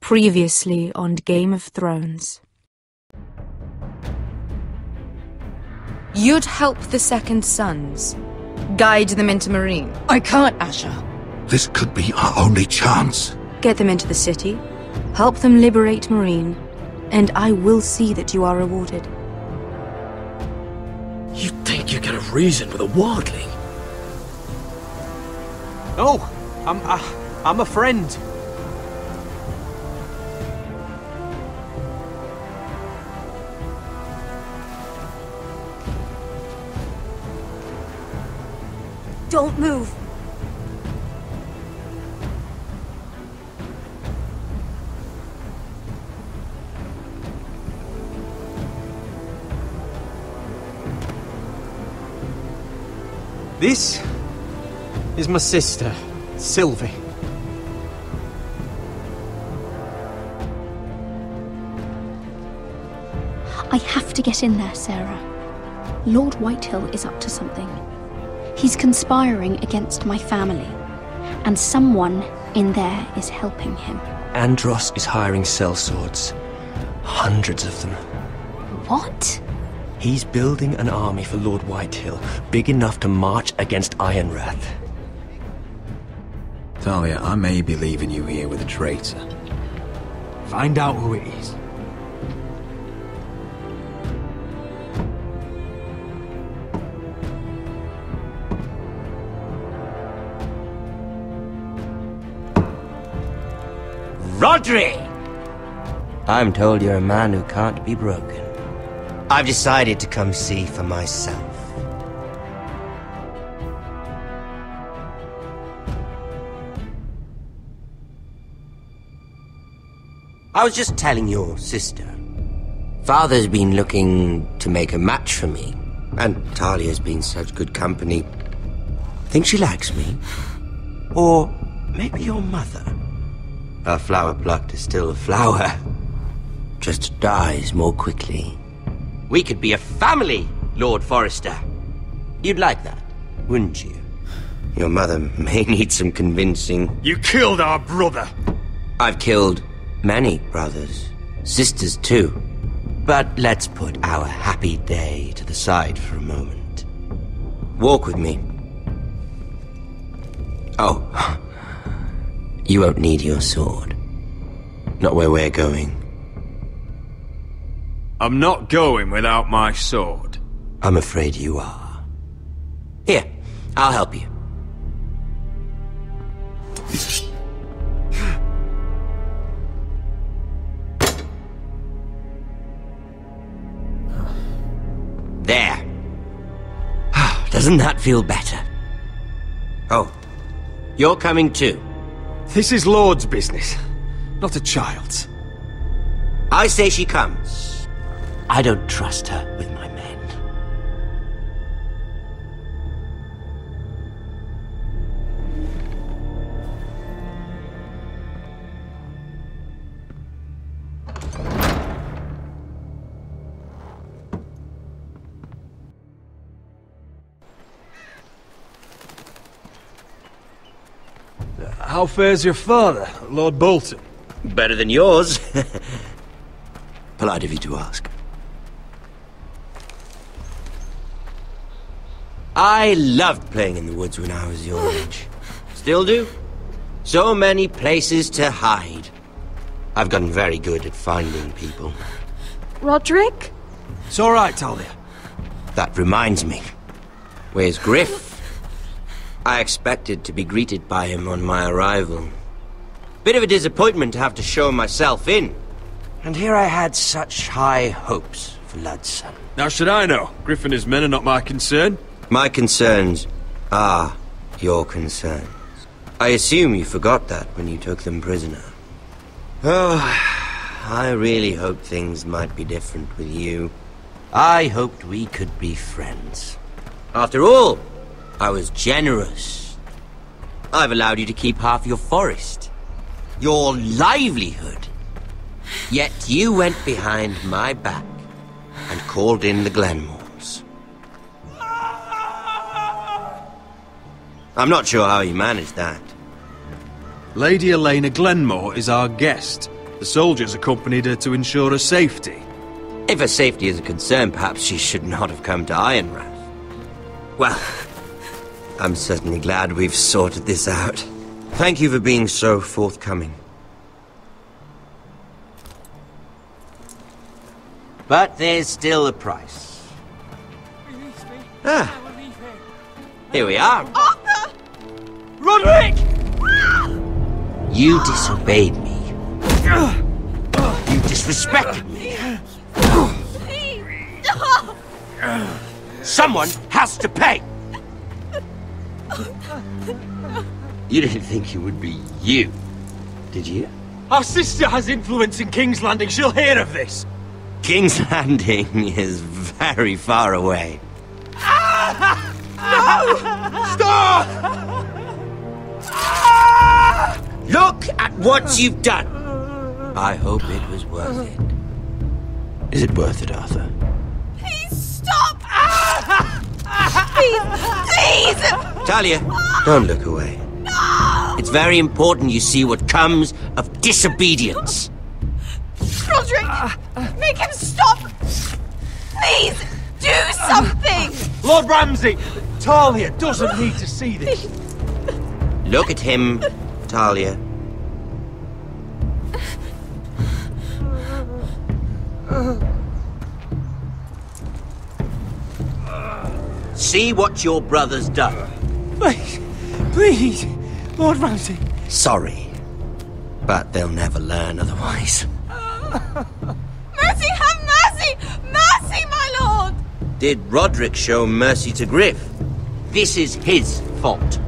Previously on Game of Thrones. You'd help the Second Sons. Guide them into Meereen. I can't, Asher. This could be our only chance. Get them into the city. Help them liberate Meereen. And I will see that you are rewarded. You think you can reason with a wildling? Oh, I'm a friend. Don't move. This is my sister, Sylvie. I have to get in there, Sarah. Lord Whitehill is up to something. He's conspiring against my family, and someone in there is helping him. Andros is hiring sellswords. Hundreds of them. What? He's building an army for Lord Whitehill, big enough to march against Ironrath. Talia, I may be leaving you here with a traitor. Find out who it is. Rodri! I'm told you're a man who can't be broken. I've decided to come see for myself. I was just telling your sister. Father's been looking to make a match for me, and Talia's been such good company. Think she likes me? Or maybe your mother? A flower plucked is still a flower. Just dies more quickly. We could be a family, Lord Forrester. You'd like that, wouldn't you? Your mother may need some convincing. You killed our brother! I've killed many brothers, sisters too. But let's put our happy day to the side for a moment. Walk with me. Oh, you won't need your sword. Not where we're going. I'm not going without my sword. I'm afraid you are. Here, I'll help you. There. Doesn't that feel better? Oh, you're coming too. This is Lord's business, not a child's. I say she comes. I don't trust her with my men. How fares your father, Lord Bolton? Better than yours. Polite of you to ask. I loved playing in the woods when I was your age. Still do. So many places to hide. I've gotten very good at finding people. Roderick? It's all right, Talia. That reminds me. Where's Griff? I expected to be greeted by him on my arrival. Bit of a disappointment to have to show myself in. And here I had such high hopes for Ludson. Now should I know? Griff and his men are not my concern. My concerns are your concerns. I assume you forgot that when you took them prisoner. Oh, I really hoped things might be different with you. I hoped we could be friends. After all, I was generous. I've allowed you to keep half your forest. Your livelihood. Yet you went behind my back and called in the Glenmores. I'm not sure how you managed that. Lady Elena Glenmore is our guest. The soldiers accompanied her to ensure her safety. If her safety is a concern, perhaps she should not have come to Ironrath. Well, I'm certainly glad we've sorted this out. Thank you for being so forthcoming. But there's still a price. Ah, here we are. Arthur! Roderick! You disobeyed me. You disrespected me. Someone has to pay! You didn't think it would be you, did you? Our sister has influence in King's Landing. She'll hear of this. King's Landing is very far away. Stop! Look at what you've done! I hope it was worth it. Is it worth it, Arthur? Please stop! Please! Talia, don't look away. It's very important you see what comes of disobedience. Roderick! Make him stop! Please! Do something! Lord Ramsay! Talia doesn't need to see this. Look at him, Talia. See what your brother's done. Please, please, Lord Ramsay. Sorry, but they'll never learn otherwise. Mercy, have mercy! Mercy, my lord! Did Roderick show mercy to Griff? This is his fault.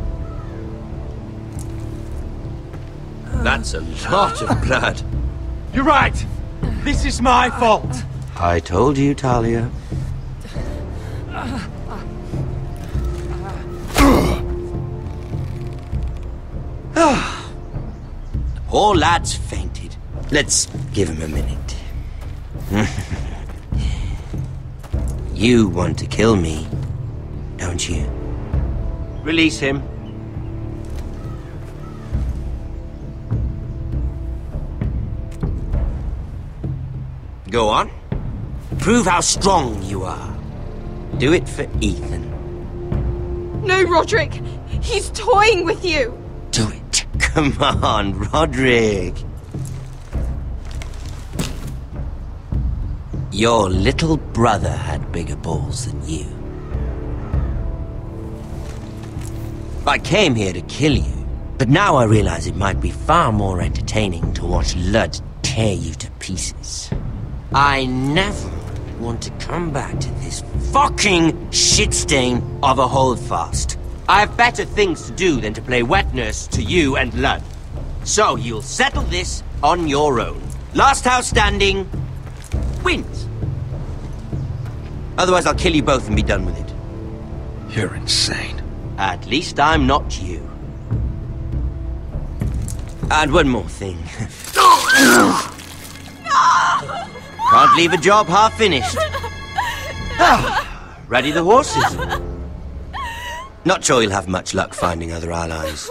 That's a lot of blood. You're right. This is my fault. I told you, Talia. The poor lad's fainted. Let's give him a minute. You want to kill me, don't you? Release him. Go on. Prove how strong you are. Do it for Ethan. No, Roderick! He's toying with you! Do it. Come on, Roderick. Your little brother had bigger balls than you. I came here to kill you, but now I realize it might be far more entertaining to watch Lud tear you to pieces. I never want to come back to this fucking shit stain of a holdfast. I have better things to do than to play wet nurse to you and Lud. So you'll settle this on your own. Last house standing wins. Otherwise I'll kill you both and be done with it. You're insane. At least I'm not you. And one more thing. Can't leave a job half finished. Ready the horses? Not sure you'll have much luck finding other allies.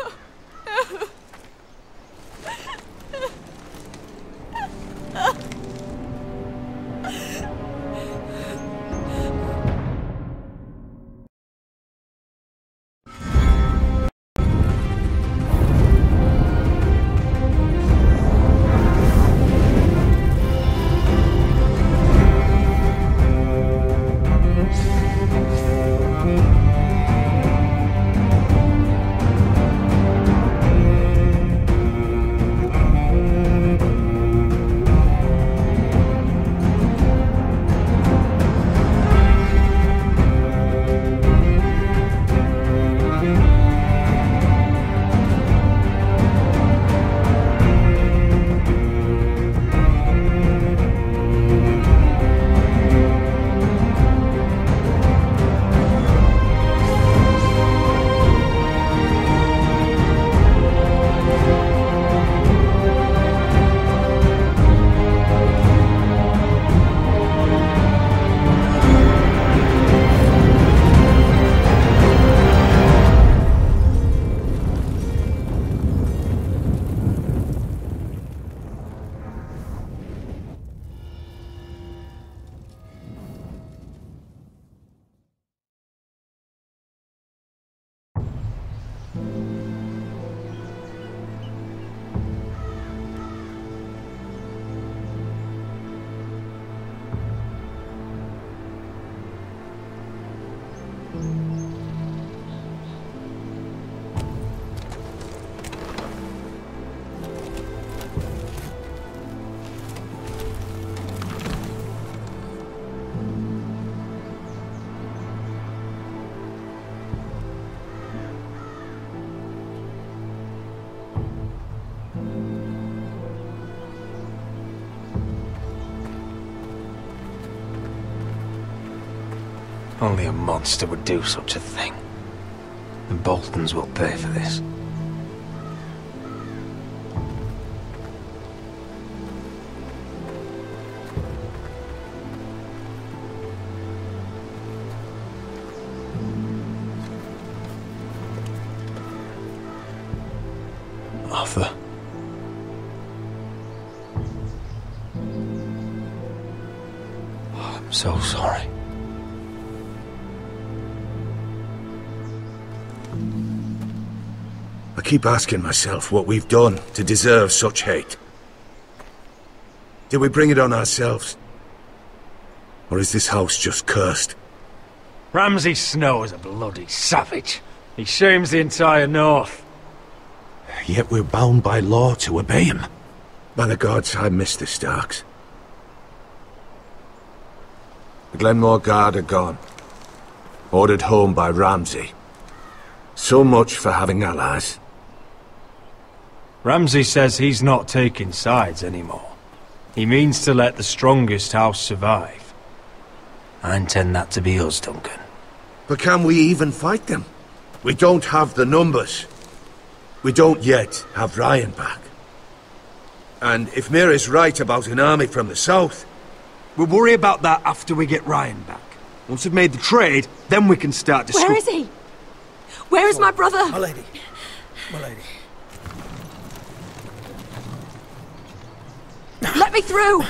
Only a monster would do such a thing. The Boltons will pay for this. Arthur. I'm so sorry. I keep asking myself what we've done to deserve such hate. Did we bring it on ourselves? Or is this house just cursed? Ramsay Snow is a bloody savage. He shames the entire North. Yet we're bound by law to obey him. By the gods, I miss the Starks. The Glenmore Guard are gone. Ordered home by Ramsay. So much for having allies. Ramsay says he's not taking sides anymore. He means to let the strongest house survive. I intend that to be us, Duncan. But can we even fight them? We don't have the numbers. We don't yet have Ryan back. And if Mira's right about an army from the south... We'll worry about that after we get Ryan back. Once we've made the trade, then we can start Where is he? Where is my brother? My lady. My lady. Let me through!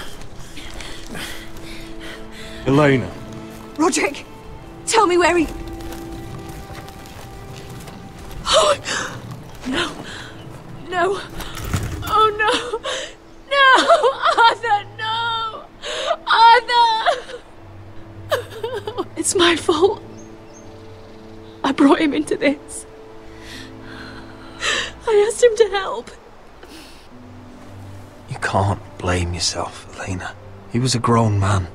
Elena. Roderick, tell me where he... Oh, no. No. Oh, no. No! Arthur, no! Arthur! It's my fault. I brought him into this. I asked him to help. You can't blame yourself, Elena. He was a grown man.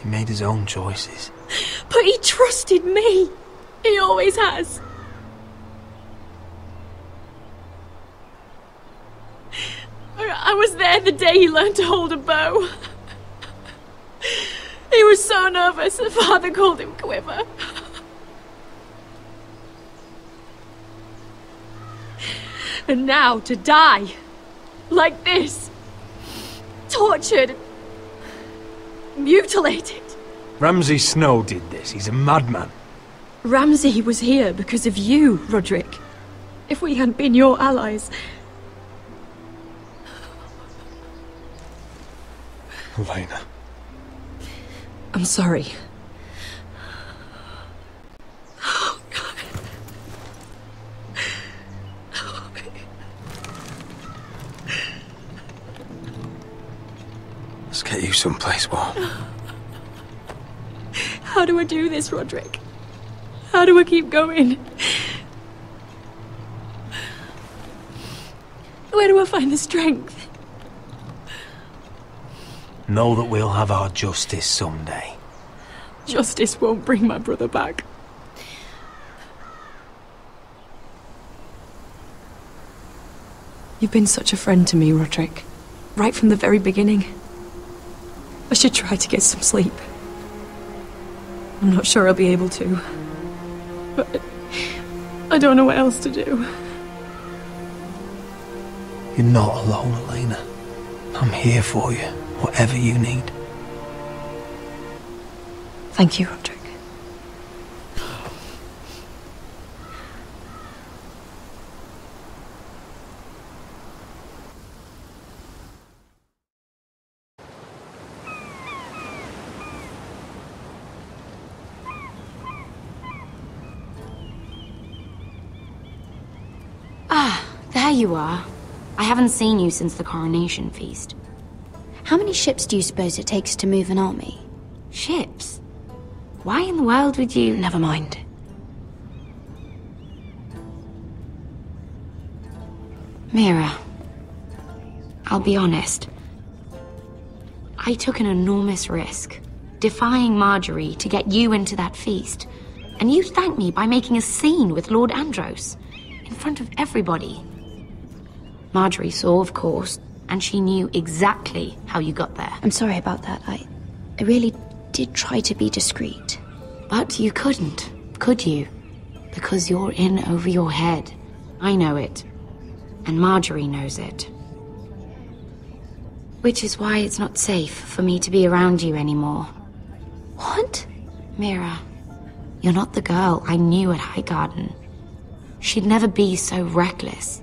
He made his own choices. But he trusted me. He always has. I was there the day he learned to hold a bow. He was so nervous, the father called him Quiver. And now to die. Like this. Tortured. Mutilated. Ramsay Snow did this. He's a madman. Ramsay was here because of you, Roderick. If we hadn't been your allies... Elena. I'm sorry. Oh, God. Let's get you someplace warm. How do I do this, Roderick? How do I keep going? Where do I find the strength? Know that we'll have our justice someday. Justice won't bring my brother back. You've been such a friend to me, Roderick. Right from the very beginning. I should try to get some sleep. I'm not sure I'll be able to. But I don't know what else to do. You're not alone, Elena. I'm here for you, whatever you need. Thank you, Roderick. Ah, there you are. I haven't seen you since the coronation feast. How many ships do you suppose it takes to move an army? Ships? Why in the world would you... Never mind. Mira, I'll be honest. I took an enormous risk, defying Marjorie to get you into that feast. And you thanked me by making a scene with Lord Andros, in front of everybody. Marjorie saw, of course, and she knew exactly how you got there. I'm sorry about that. I really did try to be discreet. But you couldn't, could you? Because you're in over your head. I know it. And Marjorie knows it. Which is why it's not safe for me to be around you anymore. What? Mira, you're not the girl I knew at Highgarden. She'd never be so reckless.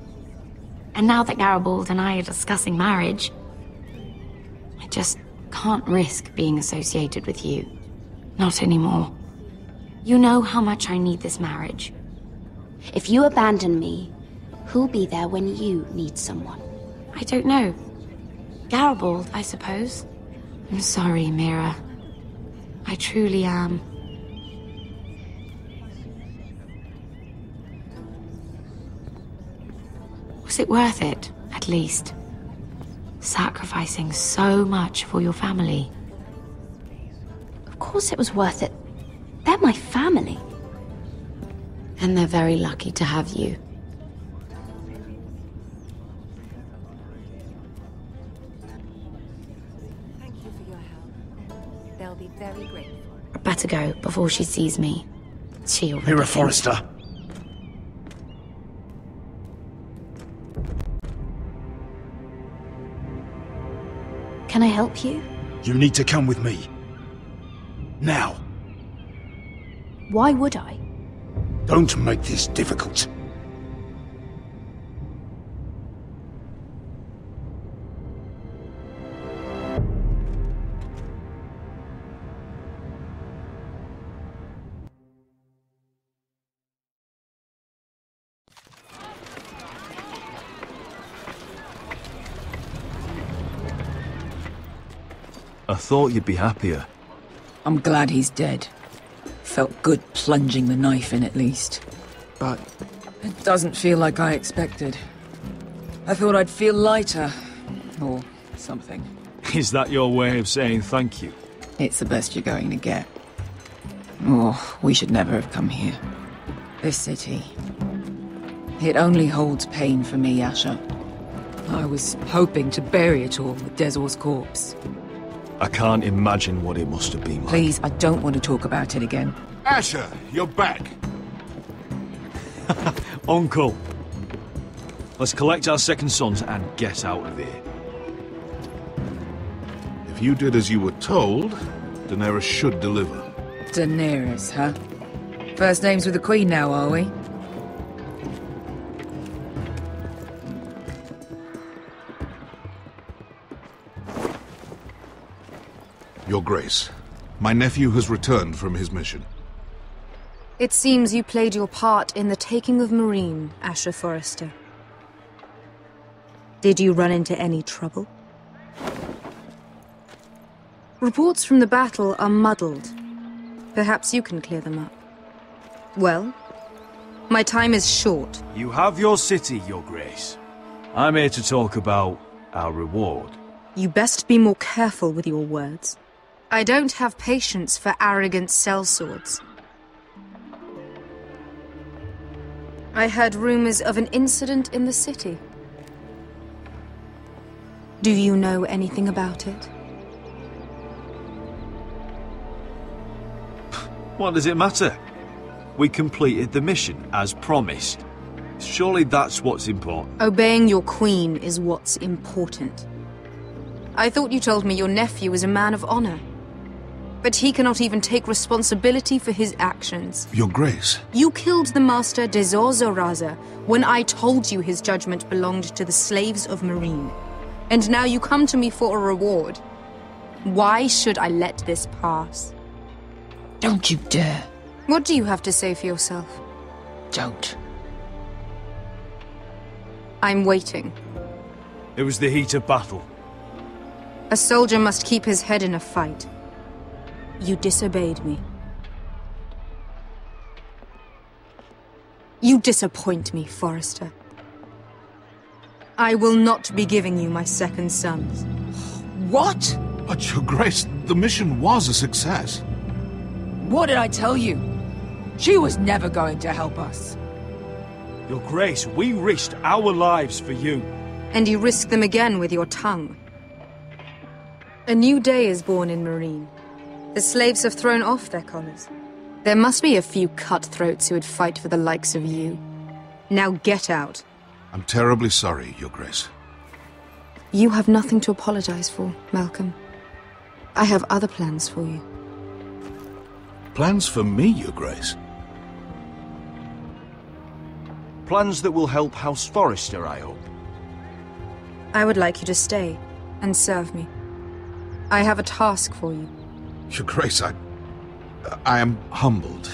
And now that Garibald and I are discussing marriage, I just can't risk being associated with you. Not anymore. You know how much I need this marriage. If you abandon me, who'll be there when you need someone? I don't know. Garibald, I suppose. I'm sorry, Mira. I truly am. Was it worth it, at least? Sacrificing so much for your family. Of course it was worth it. They're my family. And they're very lucky to have you. Thank you for your help. They'll be very grateful. I better go before she sees me. She already Mira thinks- Forrester. Can I help you? You need to come with me. Now. Why would I? Don't make this difficult. I thought you'd be happier. I'm glad he's dead. Felt good plunging the knife in at least. But it doesn't feel like I expected. I thought I'd feel lighter. Or something. Is that your way of saying thank you? It's the best you're going to get. Oh, we should never have come here. This city. It only holds pain for me, Asher. I was hoping to bury it all with Dezor's corpse. I can't imagine what it must have been like. Please, I don't want to talk about it again. Asher, you're back. Uncle! Let's collect our second sons and get out of here. If you did as you were told, Daenerys should deliver. Daenerys, huh? First names with the Queen now, are we? Your Grace, my nephew has returned from his mission. It seems you played your part in the taking of Marine, Asher Forrester. Did you run into any trouble? Reports from the battle are muddled. Perhaps you can clear them up. Well, my time is short. You have your city, Your Grace. I'm here to talk about our reward. You best be more careful with your words. I don't have patience for arrogant sellswords. I heard rumors of an incident in the city. Do you know anything about it? What does it matter? We completed the mission, as promised. Surely that's what's important. Obeying your queen is what's important. I thought you told me your nephew was a man of honor. But he cannot even take responsibility for his actions. Your Grace. You killed the master Dezor Zoraza when I told you his judgment belonged to the slaves of Marine. And now you come to me for a reward. Why should I let this pass? Don't you dare. What do you have to say for yourself? Don't. I'm waiting. It was the heat of battle. A soldier must keep his head in a fight. You disobeyed me. You disappoint me, Forrester. I will not be giving you my second sons. What? But Your Grace, the mission was a success. What did I tell you? She was never going to help us. Your Grace, we risked our lives for you. And you risk them again with your tongue. A new day is born in Marine. The slaves have thrown off their collars. There must be a few cutthroats who would fight for the likes of you. Now get out. I'm terribly sorry, Your Grace. You have nothing to apologize for, Malcolm. I have other plans for you. Plans for me, Your Grace? Plans that will help House Forrester, I hope. I would like you to stay and serve me. I have a task for you. Your Grace, I am humbled,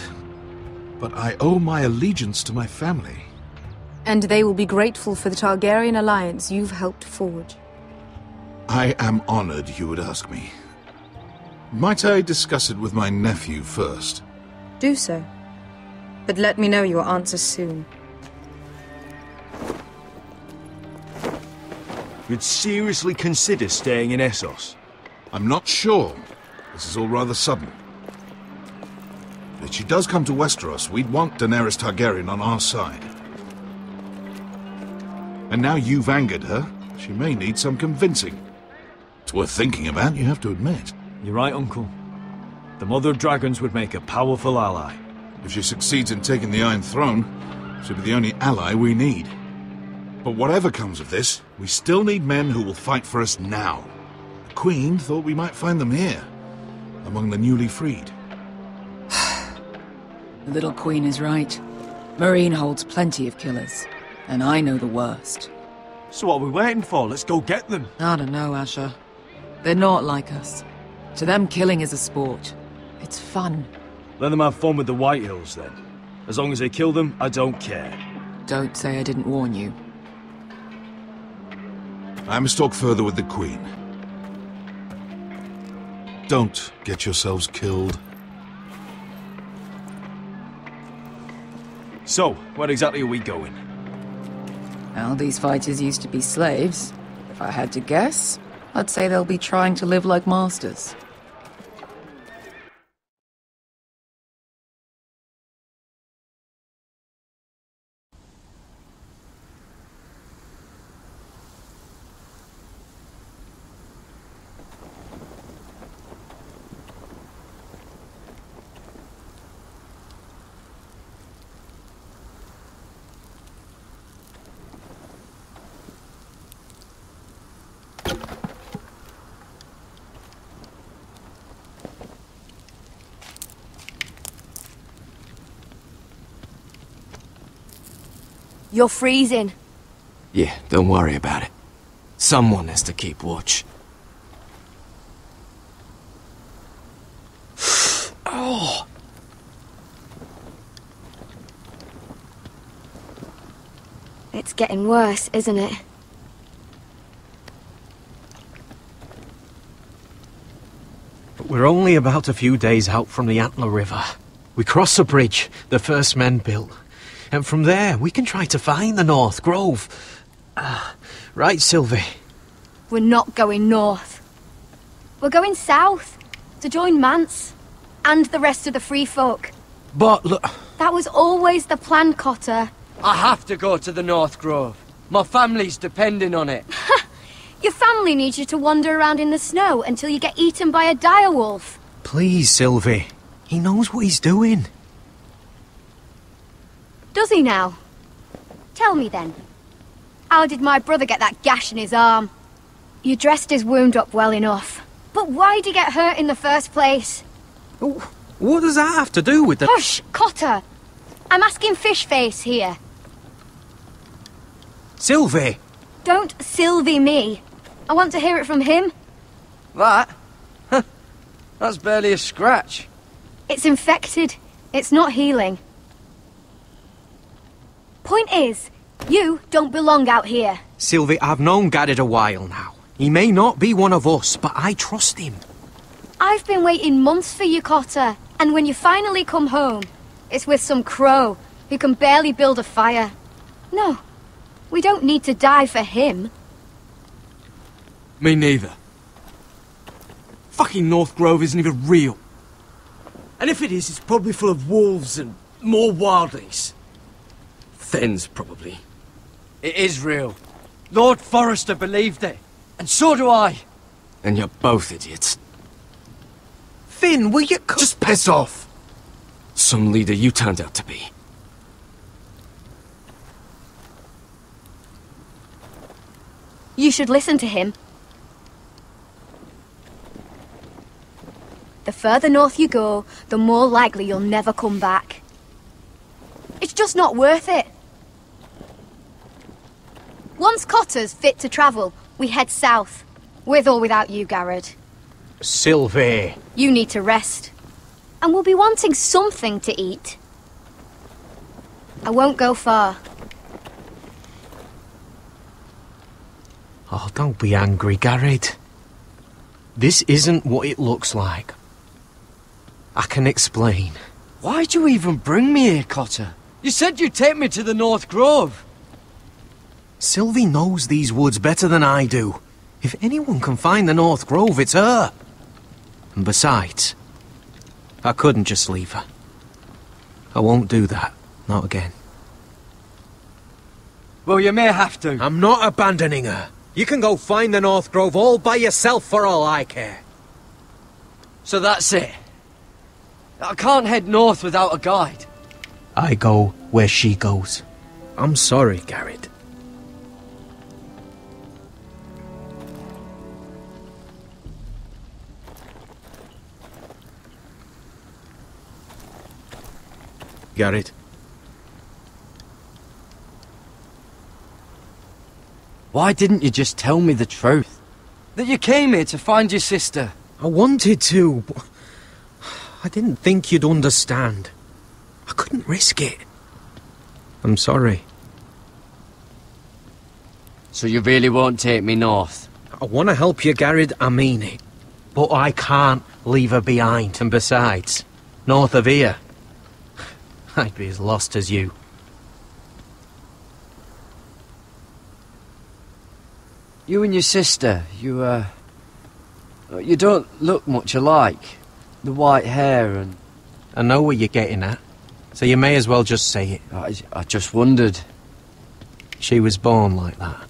but I owe my allegiance to my family. And they will be grateful for the Targaryen alliance you've helped forge. I am honored you would ask me. Might I discuss it with my nephew first? Do so. But let me know your answer soon. You'd seriously consider staying in Essos? I'm not sure. This is all rather sudden. If she does come to Westeros, we'd want Daenerys Targaryen on our side. And now you've angered her, she may need some convincing. It's worth thinking about, you have to admit. You're right, Uncle. The Mother of Dragons would make a powerful ally. If she succeeds in taking the Iron Throne, she'll be the only ally we need. But whatever comes of this, we still need men who will fight for us now. The Queen thought we might find them here, among the newly freed. The little Queen is right. Marine holds plenty of killers, and I know the worst. So what are we waiting for? Let's go get them. I don't know, Asher. They're not like us. To them, killing is a sport. It's fun. Let them have fun with the White Hills, then. As long as they kill them, I don't care. Don't say I didn't warn you. I must talk further with the Queen. Don't get yourselves killed. So, where exactly are we going? Well, these fighters used to be slaves. If I had to guess, I'd say they'll be trying to live like masters. You're freezing. Yeah, don't worry about it. Someone has to keep watch. Oh! It's getting worse, isn't it? But we're only about a few days out from the Antler River. We cross a bridge the first men built. And from there, we can try to find the North Grove. Right, Sylvie? We're not going north. We're going south, to join Mance, and the rest of the Free Folk. But look... That was always the plan, Cotter. I have to go to the North Grove. My family's depending on it. Your family needs you to wander around in the snow until you get eaten by a direwolf. Please, Sylvie. He knows what he's doing. Does he now? Tell me then. How did my brother get that gash in his arm? You dressed his wound up well enough. But why'd he get hurt in the first place? What does that have to do with the... Hush, Cotter! I'm asking Fishface here. Sylvie! Don't Sylvie me. I want to hear it from him. That? That's barely a scratch. It's infected. It's not healing. Point is, you don't belong out here. Sylvie, I've known Gaddard a while now. He may not be one of us, but I trust him. I've been waiting months for you, Cotter. And when you finally come home, it's with some crow who can barely build a fire. No, we don't need to die for him. Me neither. Fucking North Grove isn't even real. And if it is, it's probably full of wolves and more wildlings. Thens, probably. It is real. Lord Forrester believed it. And so do I. And you're both idiots. Finn, will you... Just piss off. some leader you turned out to be. You should listen to him. The further north you go, the more likely you'll never come back. It's just not worth it. Once Cotter's fit to travel, we head south. With or without you, Garrett. Sylvie! You need to rest. And we'll be wanting something to eat. I won't go far. Oh, don't be angry, Garrett. This isn't what it looks like. I can explain. Why'd you even bring me here, Cotter? You said you'd take me to the North Grove. Sylvie knows these woods better than I do. If anyone can find the North Grove, it's her. And besides, I couldn't just leave her. I won't do that. Not again. Well, you may have to. I'm not abandoning her. You can go find the North Grove all by yourself for all I care. So that's it. I can't head north without a guide. I go where she goes. I'm sorry, Garrett. Garrett. Why didn't you just tell me the truth? That you came here to find your sister? I wanted to, but I didn't think you'd understand. I couldn't risk it. I'm sorry. So you really won't take me north? I want to help you, Garrett, I mean it. But I can't leave her behind. And besides, north of here, I'd be as lost as you. You and your sister, you don't look much alike. The white hair and... I know what you're getting at, so you may as well just say it. I just wondered. She was born like that.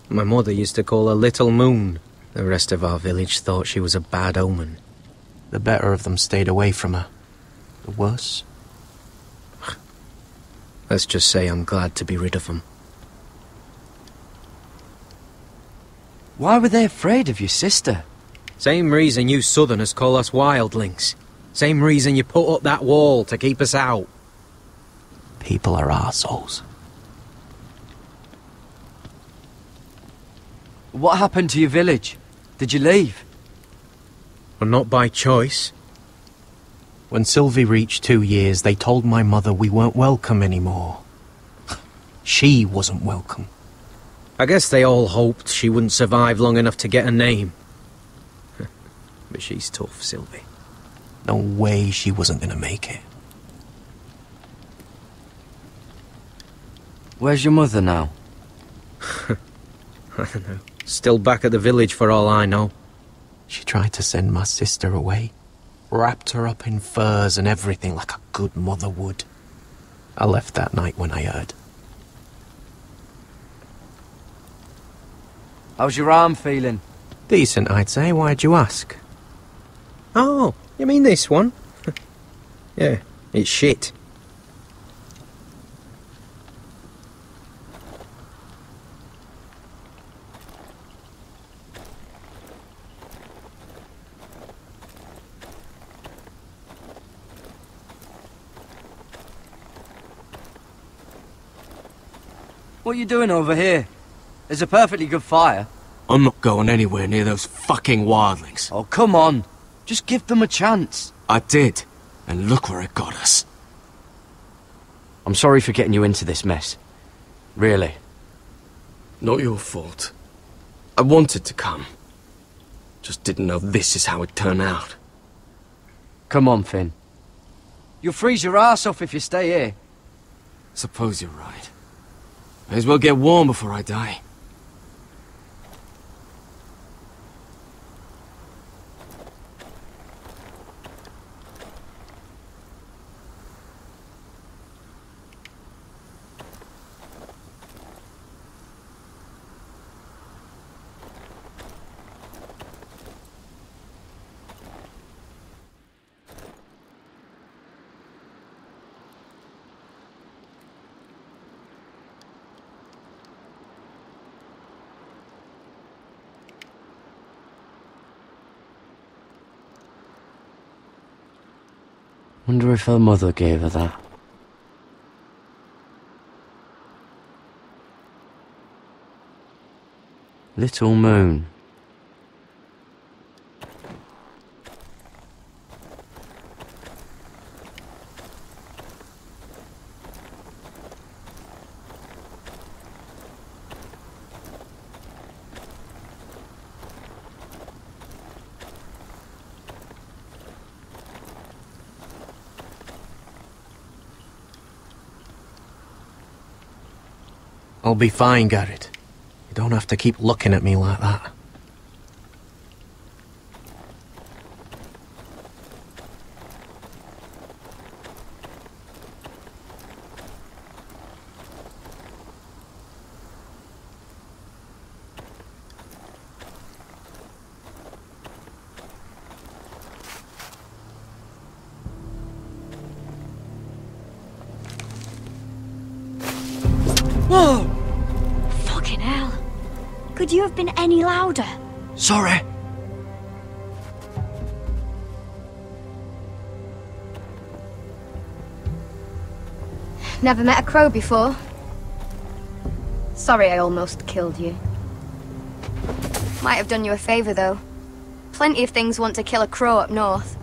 My mother used to call her Little Moon. The rest of our village thought she was a bad omen. The better of them stayed away from her. The worse? Let's just say I'm glad to be rid of them. Why were they afraid of your sister? Same reason you Southerners call us wildlings. Same reason you put up that wall to keep us out. People are arseholes. What happened to your village? Did you leave? Well, not by choice. When Sylvie reached 2 years, they told my mother we weren't welcome anymore. She wasn't welcome. I guess they all hoped she wouldn't survive long enough to get a name. But she's tough, Sylvie. No way she wasn't gonna make it. Where's your mother now? I don't know. Still back at the village for all I know. She tried to send my sister away. Wrapped her up in furs and everything like a good mother would. I left that night when I heard. How's your arm feeling? Decent, I'd say. Why'd you ask? Oh, you mean this one? Yeah, it's shit. What are you doing over here? There's a perfectly good fire. I'm not going anywhere near those fucking wildlings. Oh, come on. Just give them a chance. I did, and look where it got us. I'm sorry for getting you into this mess. Really. Not your fault. I wanted to come. Just didn't know this is how it'd turn out. Come on, Finn. You'll freeze your ass off if you stay here. Suppose you're right. May as well get warm before I die. Wonder if her mother gave her that. Little Moon. I'll be fine, Garrett. You don't have to keep looking at me like that. Whoa! Fucking hell. Could you have been any louder? Sorry. Never met a crow before. Sorry I almost killed you. Might have done you a favour, though. Plenty of things want to kill a crow up north.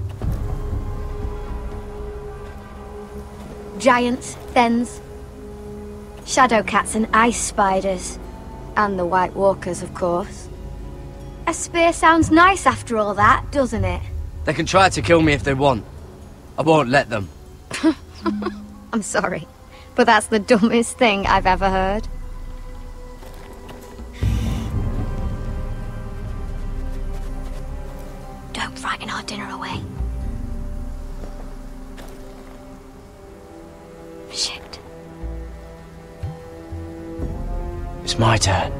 Giants, thens, shadow cats and ice spiders. And the White Walkers, of course. A spear sounds nice after all that, doesn't it? They can try to kill me if they want. I won't let them. I'm sorry, but that's the dumbest thing I've ever heard. Don't frighten our dinner away. Shit. It's my turn.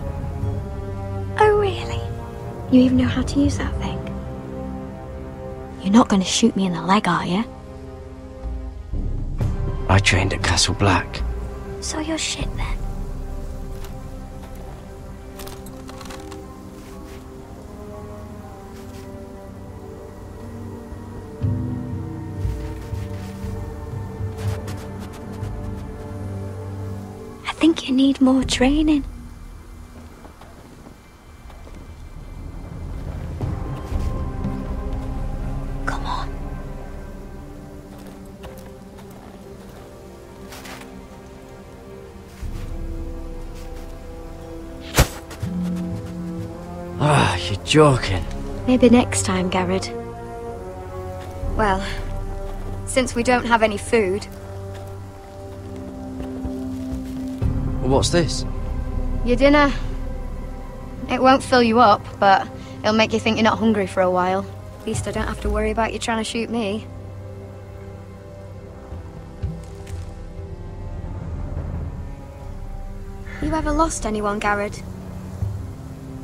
Oh, really? You even know how to use that thing? You're not going to shoot me in the leg, are you? I trained at Castle Black. So you're shit then. I think you need more training. Come on. Ah, you're joking. Maybe next time, Garrett. Well, since we don't have any food... What's this? Your dinner. It won't fill you up, but it'll make you think you're not hungry for a while. At least I don't have to worry about you trying to shoot me. You ever lost anyone, Garrett?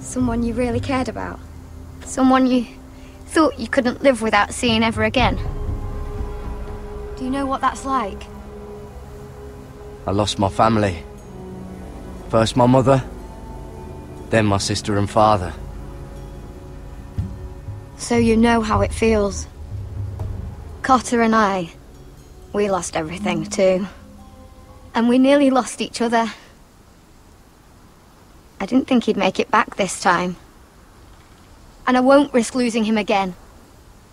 Someone you really cared about? Someone you thought you couldn't live without seeing ever again? Do you know what that's like? I lost my family. First my mother, then my sister and father. So you know how it feels. Cotter and I, we lost everything too. And we nearly lost each other. I didn't think he'd make it back this time. And I won't risk losing him again.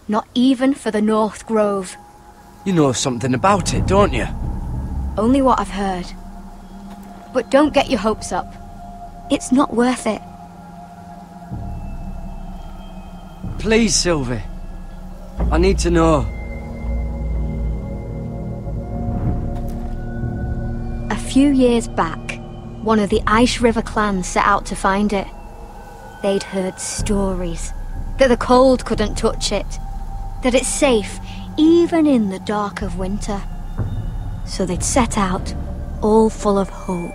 Not even for the North Grove. You know something about it, don't you? Only what I've heard. But don't get your hopes up. It's not worth it. Please, Sylvie. I need to know. A few years back, one of the Ice River clans set out to find it. They'd heard stories that the cold couldn't touch it, that it's safe even in the dark of winter. So they'd set out, all full of hope,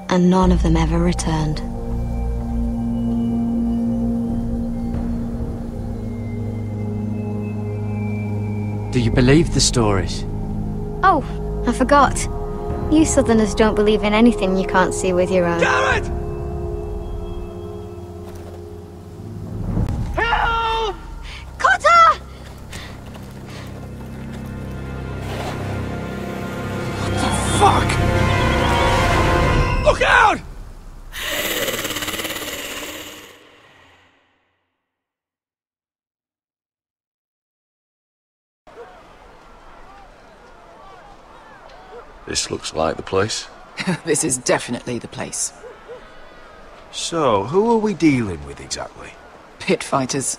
and none of them ever returned. Do you believe the stories? Oh, I forgot. You Southerners don't believe in anything you can't see with your own. Garrett! Cotter! This looks like the place. This is definitely the place. So, who are we dealing with exactly? Pit fighters.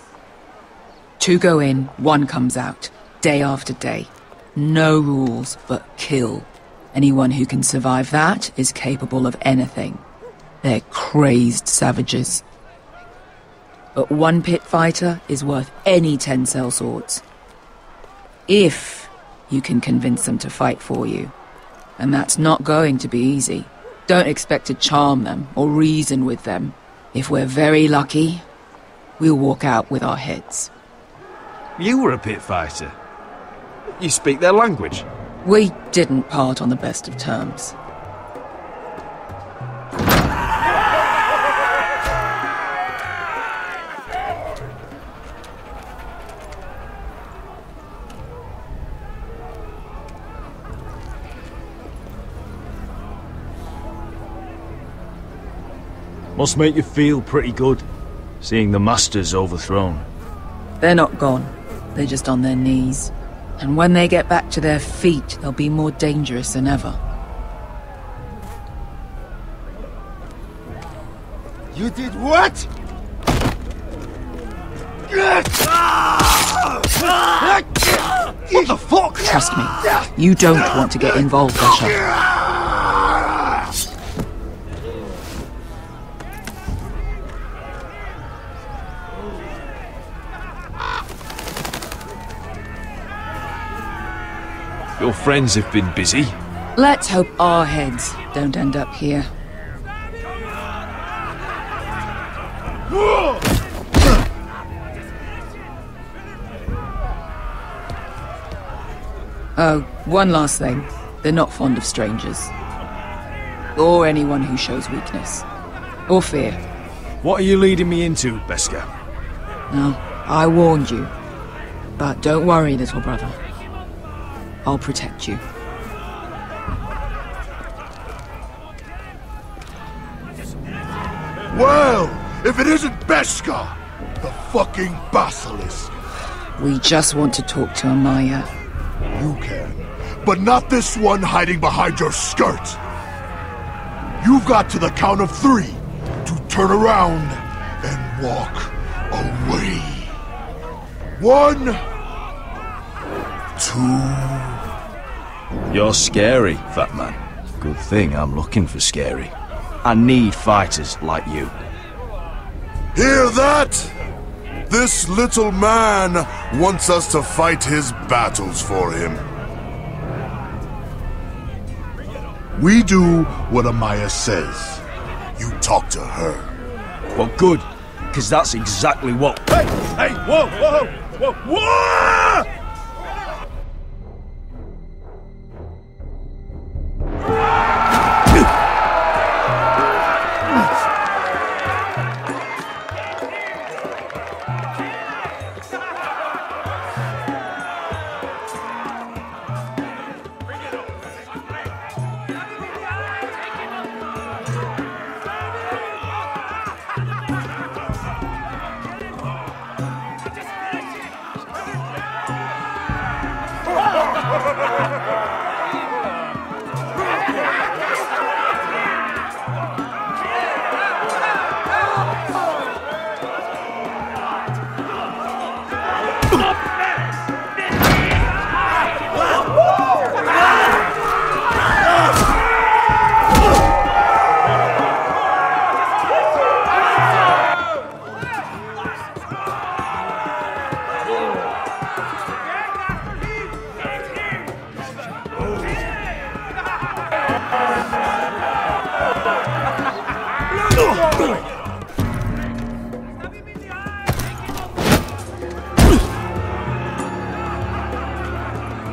2 go in, 1 comes out. Day after day. No rules, but kill. Anyone who can survive that is capable of anything. They're crazed savages. But 1 pit fighter is worth any 10 sellswords. If you can convince them to fight for you. And that's not going to be easy. Don't expect to charm them or reason with them. If we're very lucky, we'll walk out with our heads. You were a pit fighter. You speak their language. We didn't part on the best of terms. Must make you feel pretty good, seeing the Masters overthrown. They're not gone. They're just on their knees. And when they get back to their feet, they'll be more dangerous than ever. You did what? What the fuck? Trust me, you don't want to get involved, Usher. Your friends have been busy. Let's hope our heads don't end up here. Oh, one last thing. They're not fond of strangers. Or anyone who shows weakness. Or fear. What are you leading me into, Beskar? No, I warned you. But don't worry, little brother. I'll protect you. Well, if it isn't Beskar, the fucking basilisk. We just want to talk to Amaya. You can, but not this one hiding behind your skirt. You've got to the count of 3 to turn around and walk away. 1, 2... You're scary, fat man. Good thing I'm looking for scary. I need fighters like you. Hear that? This little man wants us to fight his battles for him. We do what Amaya says. You talk to her. Well, good, because that's exactly what... Hey, whoa, whoa, whoa, whoa!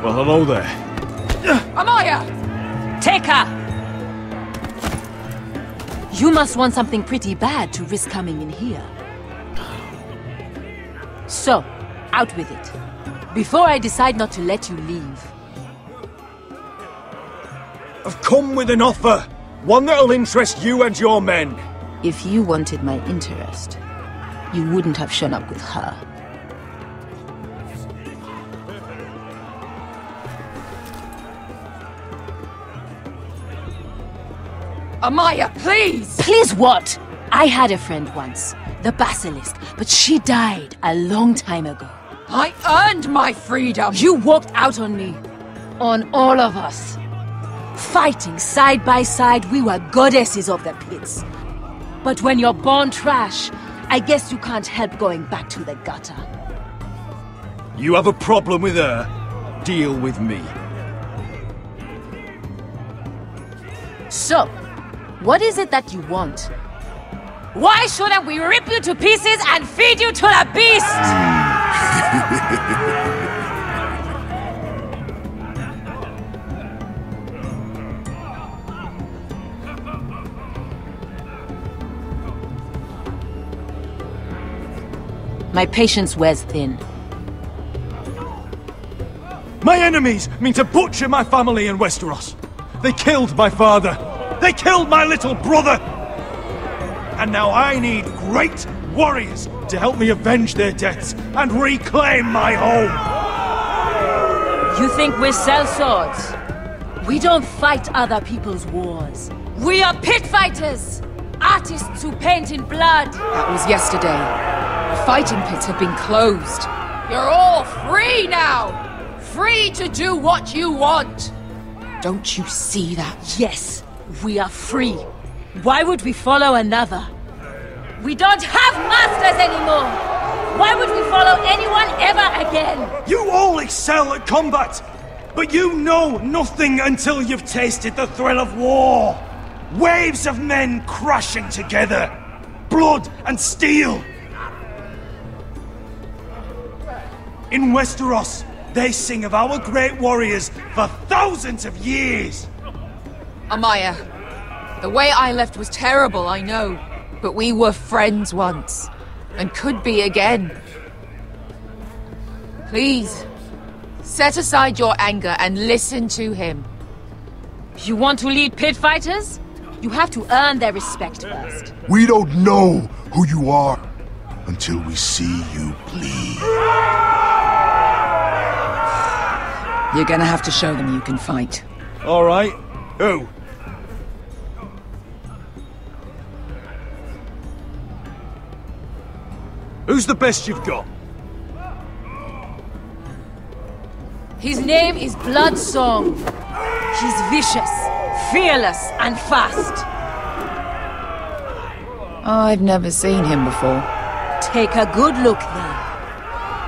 Well, hello there. Amaya! Take her! You must want something pretty bad to risk coming in here. So, out with it. Before I decide not to let you leave. I've come with an offer. One that'll interest you and your men. If you wanted my interest, you wouldn't have shown up with her. Amaya, please! Please what? I had a friend once, the Basilisk, but she died a long time ago. I earned my freedom! You walked out on me. On all of us. Fighting side by side, we were goddesses of the pits. But when you're born trash, I guess you can't help going back to the gutter. You have a problem with her? Deal with me. So, what is it that you want? Why shouldn't we rip you to pieces and feed you to the beast? My patience wears thin. My enemies mean to butcher my family in Westeros. They killed my father. They killed my little brother. And now I need great warriors to help me avenge their deaths and reclaim my home. You think we sell swords? We don't fight other people's wars. We are pit fighters! Artists who paint in blood! That was yesterday. The fighting pits have been closed. You're all free now! Free to do what you want! Don't you see that? Yes, we are free. Why would we follow another? We don't have masters anymore! Why would we follow anyone ever again? You all excel at combat, but you know nothing until you've tasted the thrill of war. Waves of men crashing together. Blood and steel. In Westeros, they sing of our great warriors for thousands of years. Amaya, the way I left was terrible, I know. But we were friends once, and could be again. Please, set aside your anger and listen to him. You want to lead pit fighters? You have to earn their respect first. We don't know who you are until we see you bleed. You're gonna have to show them you can fight. All right. Who? Who's the best you've got? His name is Bloodsong. He's vicious, fearless, and fast. I've never seen him before. Take a good look then.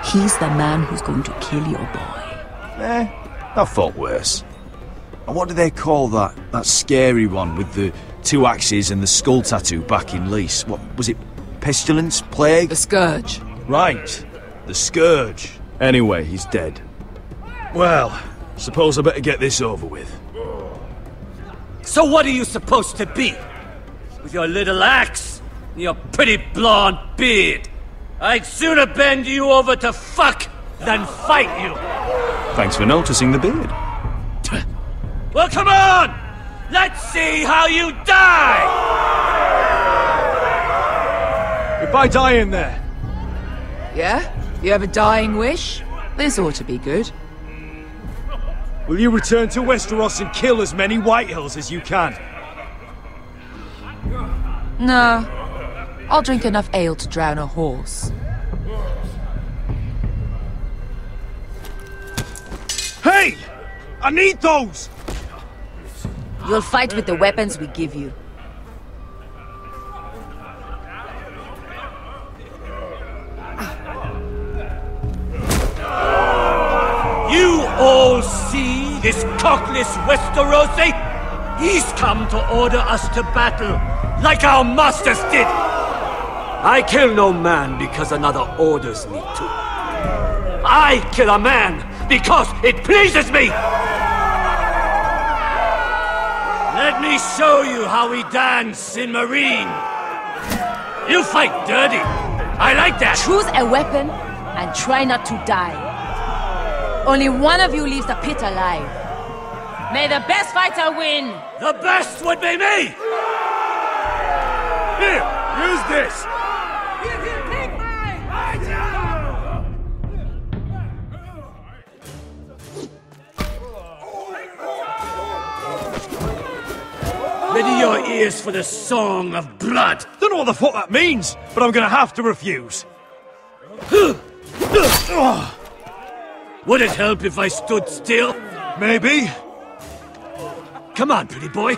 He's the man who's going to kill your boy. I thought worse. And what do they call that scary one with the 2 axes and the skull tattoo back in Lys? What was it? Pestilence? Plague? The Scourge. Right. The Scourge. Anyway, he's dead. Well, suppose I better get this over with. So what are you supposed to be? With your little axe and your pretty blonde beard? I'd sooner bend you over to fuck than fight you. Thanks for noticing the beard. Well, come on! Let's see how you die! If I die in there. Yeah? You have a dying wish? This ought to be good. Will you return to Westeros and kill as many Whitehills as you can? No. I'll drink enough ale to drown a horse. Hey! I need those! You'll fight with the weapons we give you. You all see this cockless Westerosi? He's come to order us to battle, like our masters did. I kill no man because another orders me to. I kill a man because it pleases me! Let me show you how we dance in Marine. You fight dirty. I like that. Choose a weapon and try not to die. Only one of you leaves the pit alive. May the best fighter win! The best would be me! Here, use this! Ready your ears for the song of blood. Don't know what the fuck that means, but I'm gonna have to refuse. Would it help if I stood still? Maybe. Come on, pretty boy.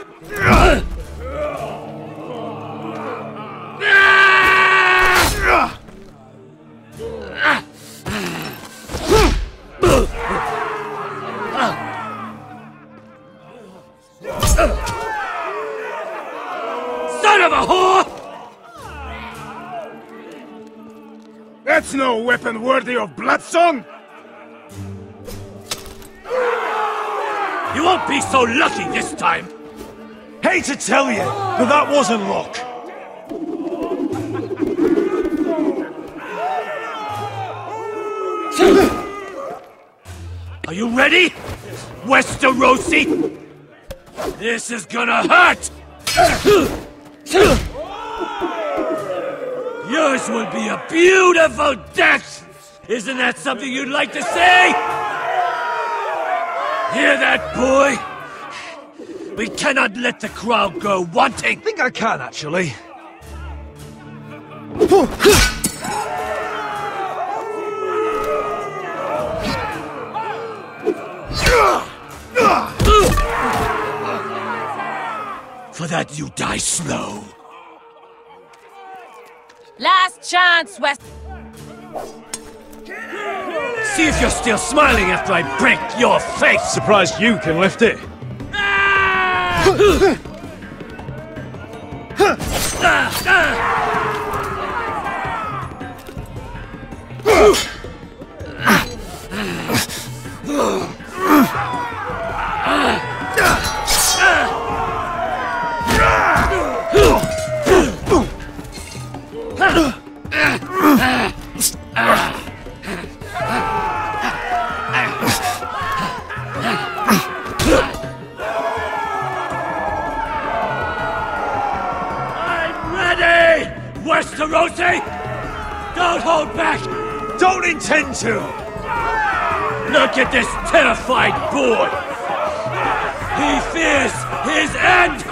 Son of a whore! That's no weapon worthy of Bloodsong! You won't be so lucky this time! Hate to tell you, but that wasn't luck. Are you ready, Westerosi? This is gonna hurt! Yours will be a beautiful death! Isn't that something you'd like to say? Hear that, boy? We cannot let the crowd go wanting! I think I can, actually. For that you die slow. Last chance, West. See if you're still smiling after I break your face! Surprised you can lift it. Westerosi! Don't hold back! Don't intend to! Look at this terrified boy! He fears his end!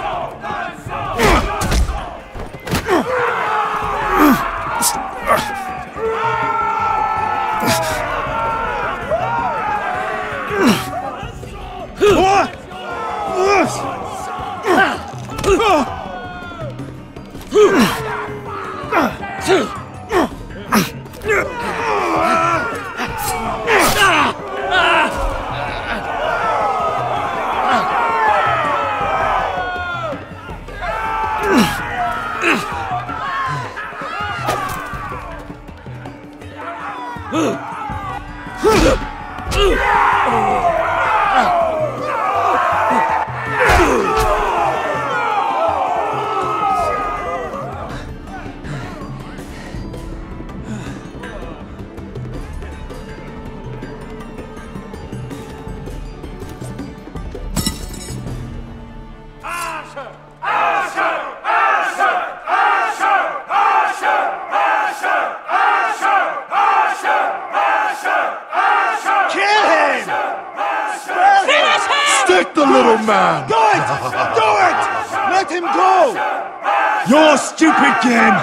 Man! Do it! Do it! Let him go! Your stupid game!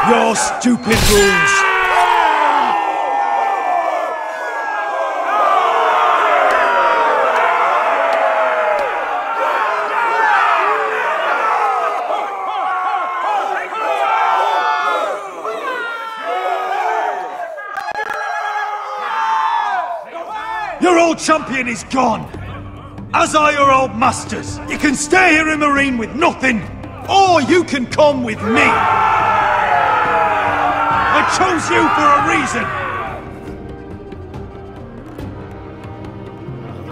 Your stupid rules! Your old champion is gone! As are your old masters. You can stay here in Marine with nothing, or you can come with me. I chose you for a reason.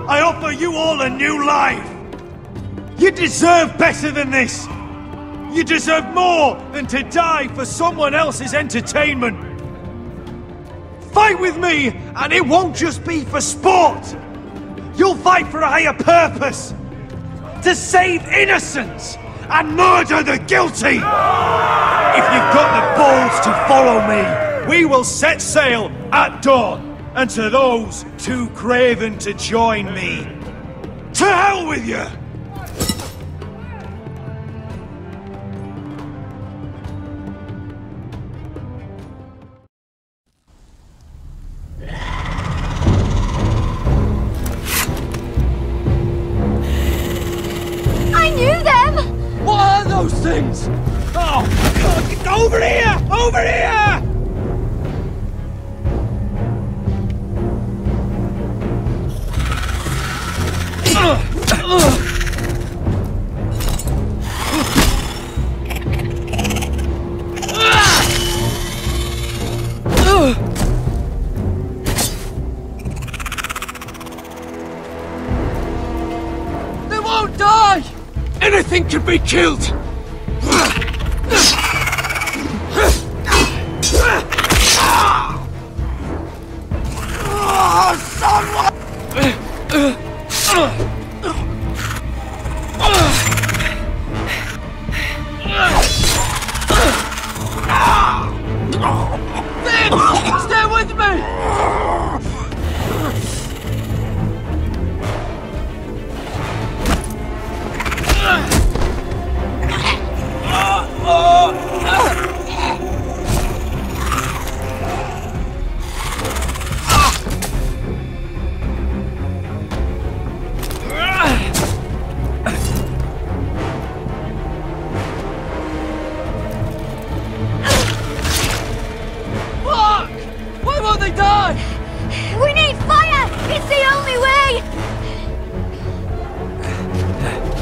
I offer you all a new life. You deserve better than this. You deserve more than to die for someone else's entertainment. Fight with me, and it won't just be for sport. You'll fight for a higher purpose! To save innocents and murder the guilty! If you've got the balls to follow me, we will set sail at dawn. And to those too craven to join me, to hell with you! Over here! Over here! They won't die! Anything can be killed! Stay with me! Fuck! Why won't they die? We need fire! It's the only way!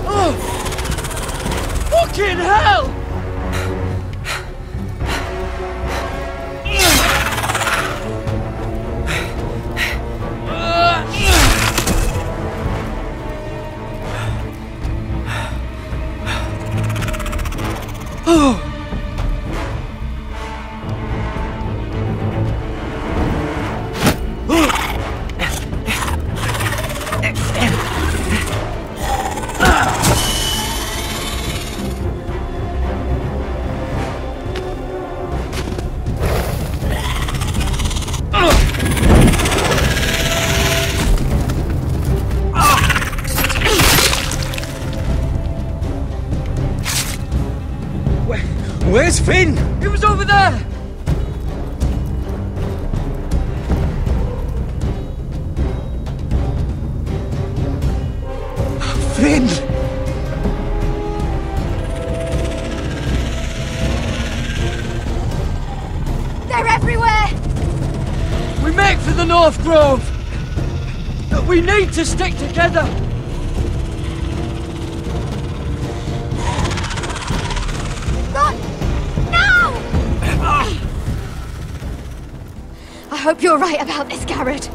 Oh! Fucking hell! Oh! Where's Finn? He was over there! Finn! They're everywhere! We make for the North Grove! But we need to stick together! I hope you're right about this, Garrett.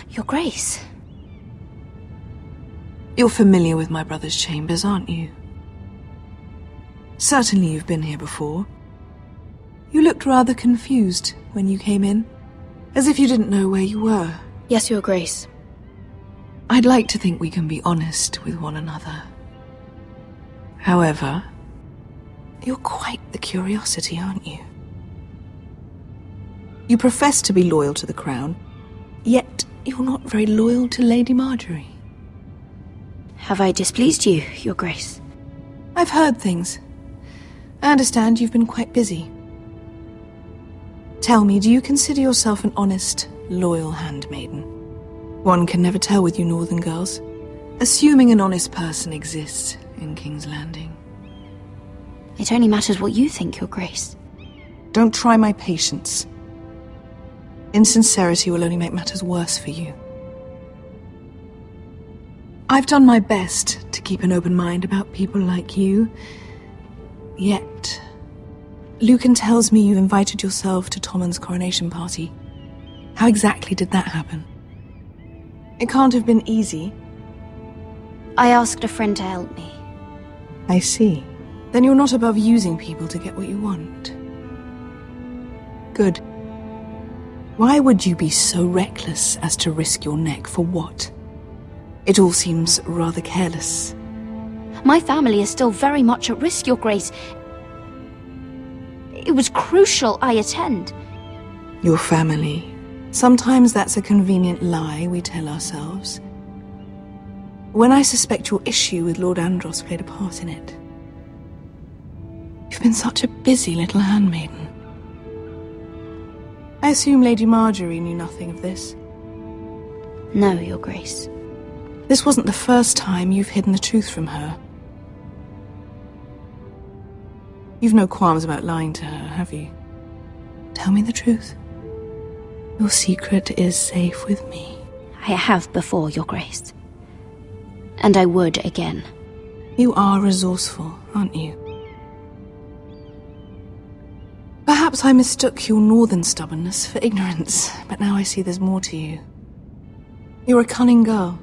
Your Grace. You're familiar with my brother's chambers, aren't you? Certainly you've been here before. You looked rather confused when you came in, as if you didn't know where you were. Yes, Your Grace. I'd like to think we can be honest with one another. However, you're quite the curiosity, aren't you? You profess to be loyal to the crown, yet you're not very loyal to Lady Marjorie. Have I displeased you, Your Grace? I've heard things. I understand you've been quite busy. Tell me, do you consider yourself an honest, loyal handmaiden? One can never tell with you northern girls. Assuming an honest person exists in King's Landing. It only matters what you think, Your Grace. Don't try my patience. Insincerity will only make matters worse for you. I've done my best to keep an open mind about people like you. Yet, Lucan tells me you invited yourself to Tommen's coronation party. How exactly did that happen? It can't have been easy. I asked a friend to help me. I see. Then you're not above using people to get what you want. Good. Why would you be so reckless as to risk your neck for what? It all seems rather careless. My family is still very much at risk, Your Grace. It was crucial I attend. Your family. Sometimes that's a convenient lie we tell ourselves. When I suspect your issue with Lord Andros played a part in it. You've been such a busy little handmaiden. I assume Lady Marjorie knew nothing of this. No, Your Grace. This wasn't the first time you've hidden the truth from her. You've no qualms about lying to her, have you? Tell me the truth. Your secret is safe with me. I have before, Your Grace. And I would again. You are resourceful, aren't you? Perhaps I mistook your northern stubbornness for ignorance, but now I see there's more to you. You're a cunning girl,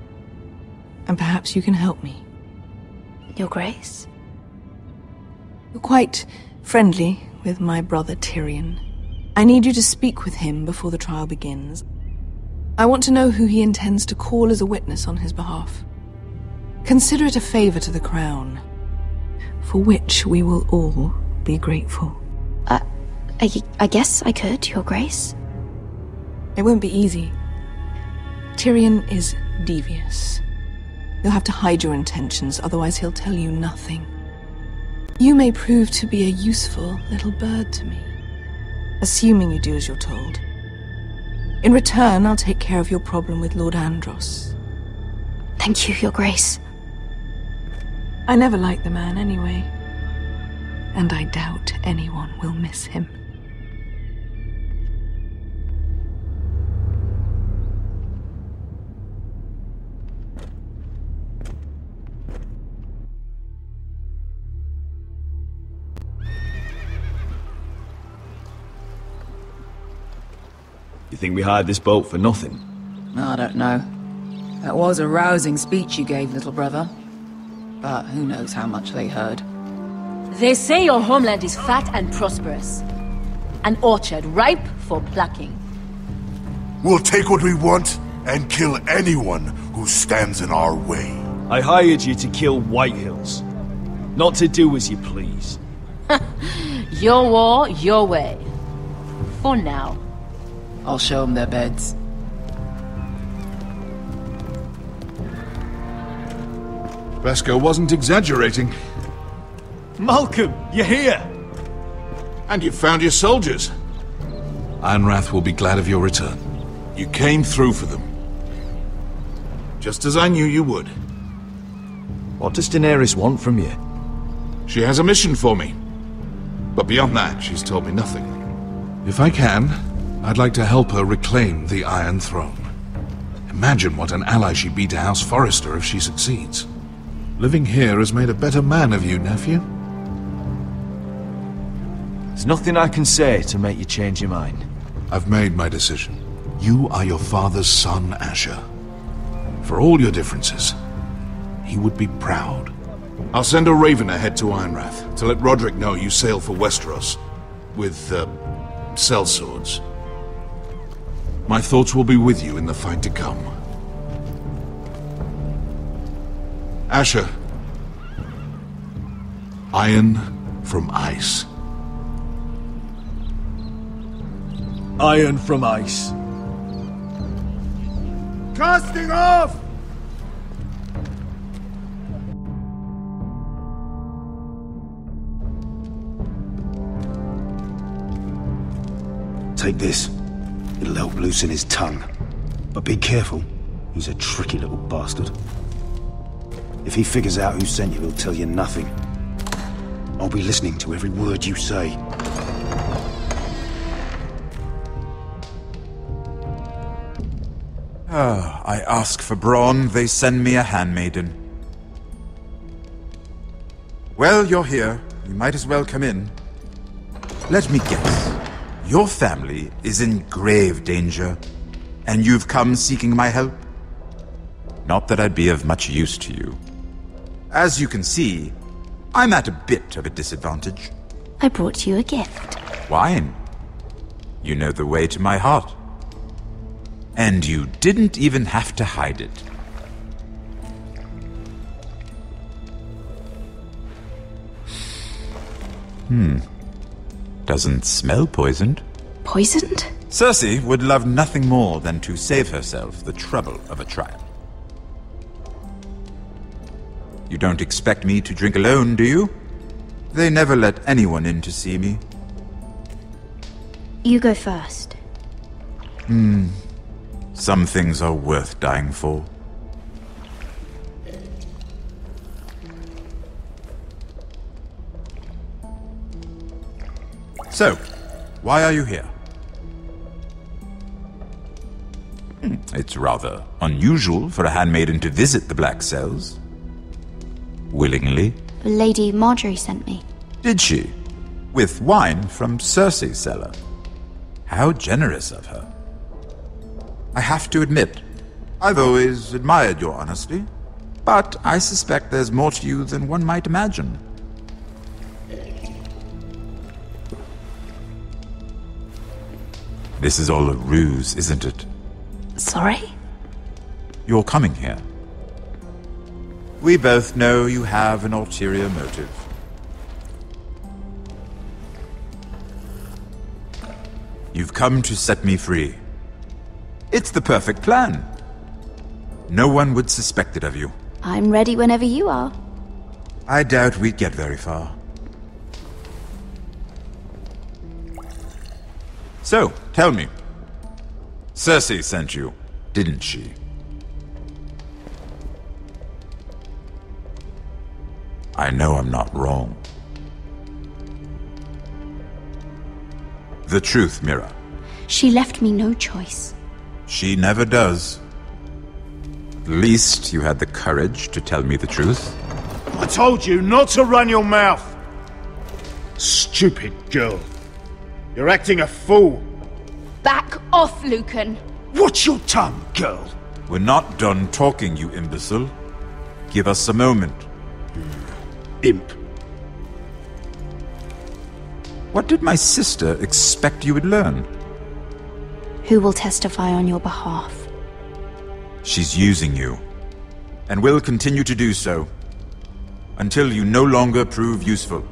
and perhaps you can help me. Your Grace? You're quite friendly with my brother Tyrion. I need you to speak with him before the trial begins. I want to know who he intends to call as a witness on his behalf. Consider it a favor to the crown, for which we will all be grateful. I guess I could, Your Grace. It won't be easy. Tyrion is devious. You'll have to hide your intentions, otherwise he'll tell you nothing. You may prove to be a useful little bird to me, assuming you do as you're told. In return, I'll take care of your problem with Lord Andros. Thank you, Your Grace. I never liked the man anyway, and I doubt anyone will miss him. You think we hired this boat for nothing? I don't know. That was a rousing speech you gave, little brother. But who knows how much they heard. They say your homeland is fat and prosperous. An orchard ripe for plucking. We'll take what we want and kill anyone who stands in our way. I hired you to kill Whitehills, not to do as you please. Your war, your way. For now. I'll show them their beds. Vesco wasn't exaggerating. Malcolm, you're here! And you've found your soldiers. Ironrath will be glad of your return. You came through for them. Just as I knew you would. What does Daenerys want from you? She has a mission for me. But beyond that, she's told me nothing. If I can, I'd like to help her reclaim the Iron Throne. Imagine what an ally she'd be to House Forrester if she succeeds. Living here has made a better man of you, nephew. There's nothing I can say to make you change your mind. I've made my decision. You are your father's son, Asher. For all your differences, he would be proud. I'll send a raven ahead to Ironrath to let Roderick know you sail for Westeros with, sellswords. My thoughts will be with you in the fight to come. Asher. Iron from ice. Iron from ice. Casting off! Take this. It'll help loosen his tongue. But be careful. He's a tricky little bastard. If he figures out who sent you, he'll tell you nothing. I'll be listening to every word you say. I ask for brawn, they send me a handmaiden. Well, you're here. You might as well come in. Let me guess. Your family is in grave danger, and you've come seeking my help? Not that I'd be of much use to you. As you can see, I'm at a bit of a disadvantage. I brought you a gift. Wine. You know the way to my heart. And you didn't even have to hide it. Doesn't smell poisoned. Poisoned? Cersei would love nothing more than to save herself the trouble of a trial. You don't expect me to drink alone, do you? They never let anyone in to see me. You go first. Some things are worth dying for. So, why are you here? It's rather unusual for a handmaiden to visit the Black Cells. Willingly. Lady Marjorie sent me. Did she? With wine from Cersei's cellar. How generous of her. I have to admit, I've always admired your honesty, but I suspect there's more to you than one might imagine. This is all a ruse, isn't it? Sorry? You're coming here. We both know you have an ulterior motive. You've come to set me free. It's the perfect plan. No one would suspect it of you. I'm ready whenever you are. I doubt we'd get very far. So, tell me. Cersei sent you, didn't she? I know I'm not wrong. The truth, Mira. She left me no choice. She never does. At least you had the courage to tell me the truth. I told you not to run your mouth! Stupid girl. You're acting a fool. Back off, Lucan. Watch your tongue, girl. We're not done talking, you imbecile. Give us a moment. Imp. What did my sister expect you would learn? Who will testify on your behalf? She's using you, and will continue to do so, until you no longer prove useful.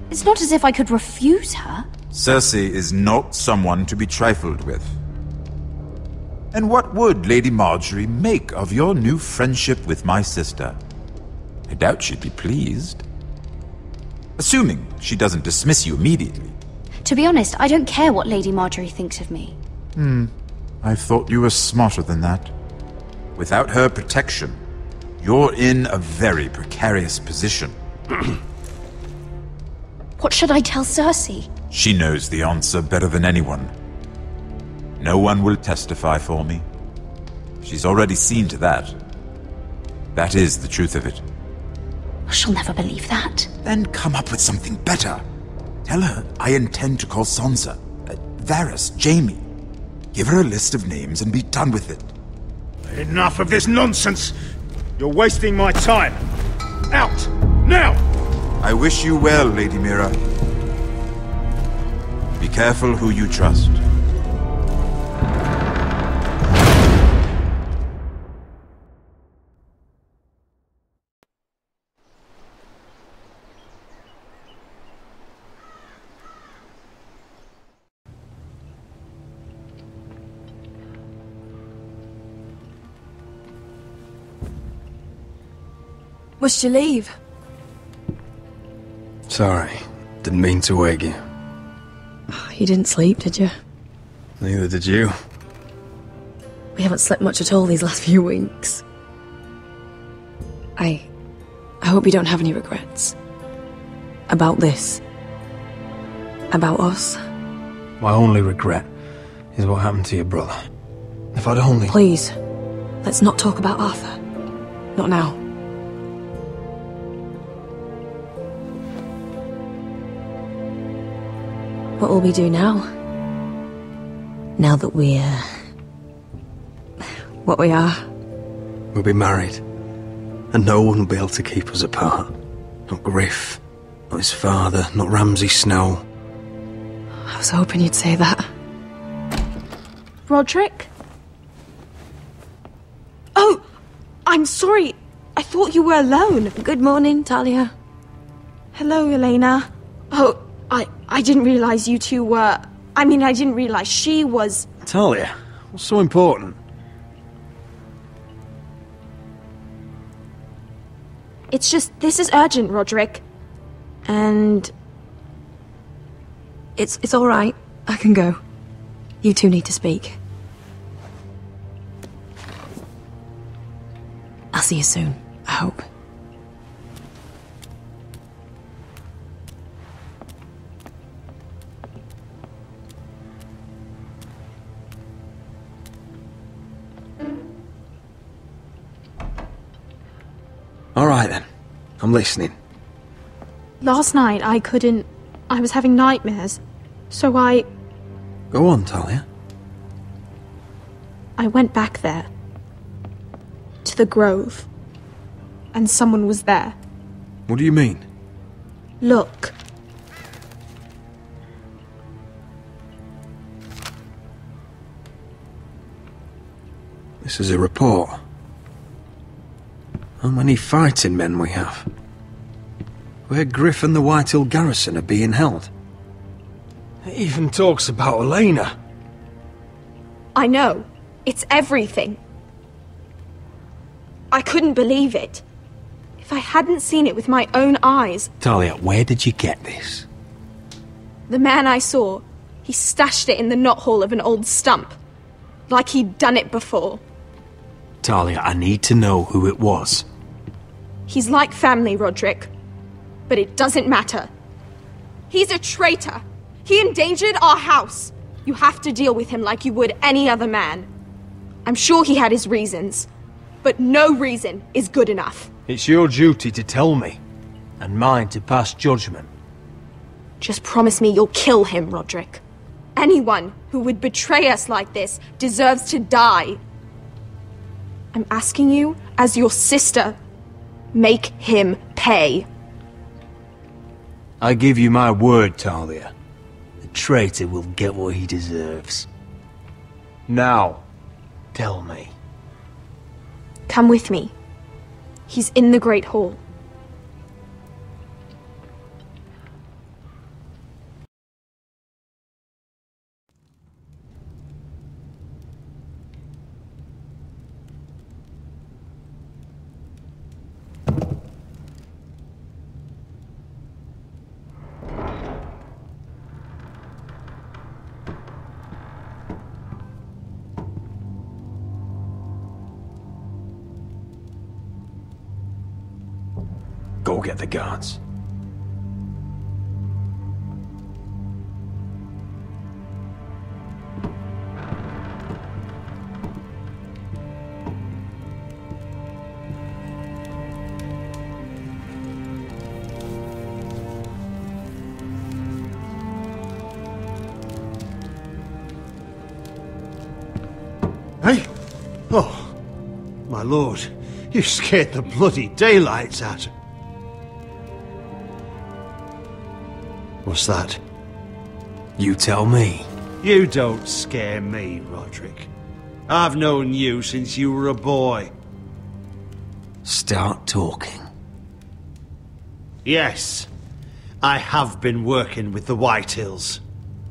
It's not as if I could refuse her. Cersei is not someone to be trifled with. And what would Lady Marjorie make of your new friendship with my sister? I doubt she'd be pleased. Assuming she doesn't dismiss you immediately. To be honest, I don't care what Lady Marjorie thinks of me. I thought you were smarter than that. Without her protection, you're in a very precarious position. What should I tell Cersei? She knows the answer better than anyone. No one will testify for me. She's already seen to that. That is the truth of it. She'll never believe that. Then come up with something better. Tell her I intend to call Sansa, Varys, Jaime. Give her a list of names and be done with it. Enough of this nonsense! You're wasting my time! Out! Now! I wish you well, Lady Mira. Be careful who you trust. Must you leave? Sorry, didn't mean to wake you. You didn't sleep, did you? Neither did you. We haven't slept much at all these last few weeks. I hope you don't have any regrets. About this. About us. My only regret is what happened to your brother. If I'd only... Please, let's not talk about Arthur. Not now. What will we do now? Now that we're... what we are? We'll be married. And no one will be able to keep us apart. Not Griff, not his father, not Ramsay Snow. I was hoping you'd say that. Roderick? Oh! I'm sorry. I thought you were alone. Good morning, Talia. Hello, Elena. Oh, I didn't realize you two were... I didn't realize she was... Talia, what's so important? It's just, this is urgent, Roderick. And... It's all right. I can go. You two need to speak. I'll see you soon, I hope. All right then. I'm listening. Last night, I was having nightmares. So I Go on, Talia. went back there. To the grove. And someone was there. What do you mean? Look. This is a report. How many fighting men we have? Where Griff and the Whitehill garrison are being held. It even talks about Elena. I know. It's everything. I couldn't believe it. If I hadn't seen it with my own eyes... Talia, where did you get this? The man I saw, he stashed it in the knothole of an old stump. Like he'd done it before. Talia, I need to know who it was. He's like family, Roderick. But it doesn't matter. He's a traitor. He endangered our house. You have to deal with him like you would any other man. I'm sure he had his reasons. But no reason is good enough. It's your duty to tell me, and mine to pass judgment. Just promise me you'll kill him, Roderick. Anyone who would betray us like this deserves to die. I'm asking you, as your sister, make him pay. I give you my word, Talia. The traitor will get what he deserves. Now, tell me. Come with me. He's in the Great Hall. Go get the guards. Hey? Oh, my lord, you scared the bloody daylights out. What's that? You tell me. You don't scare me, Roderick. I've known you since you were a boy. Start talking. Yes, I have been working with the Whitehills,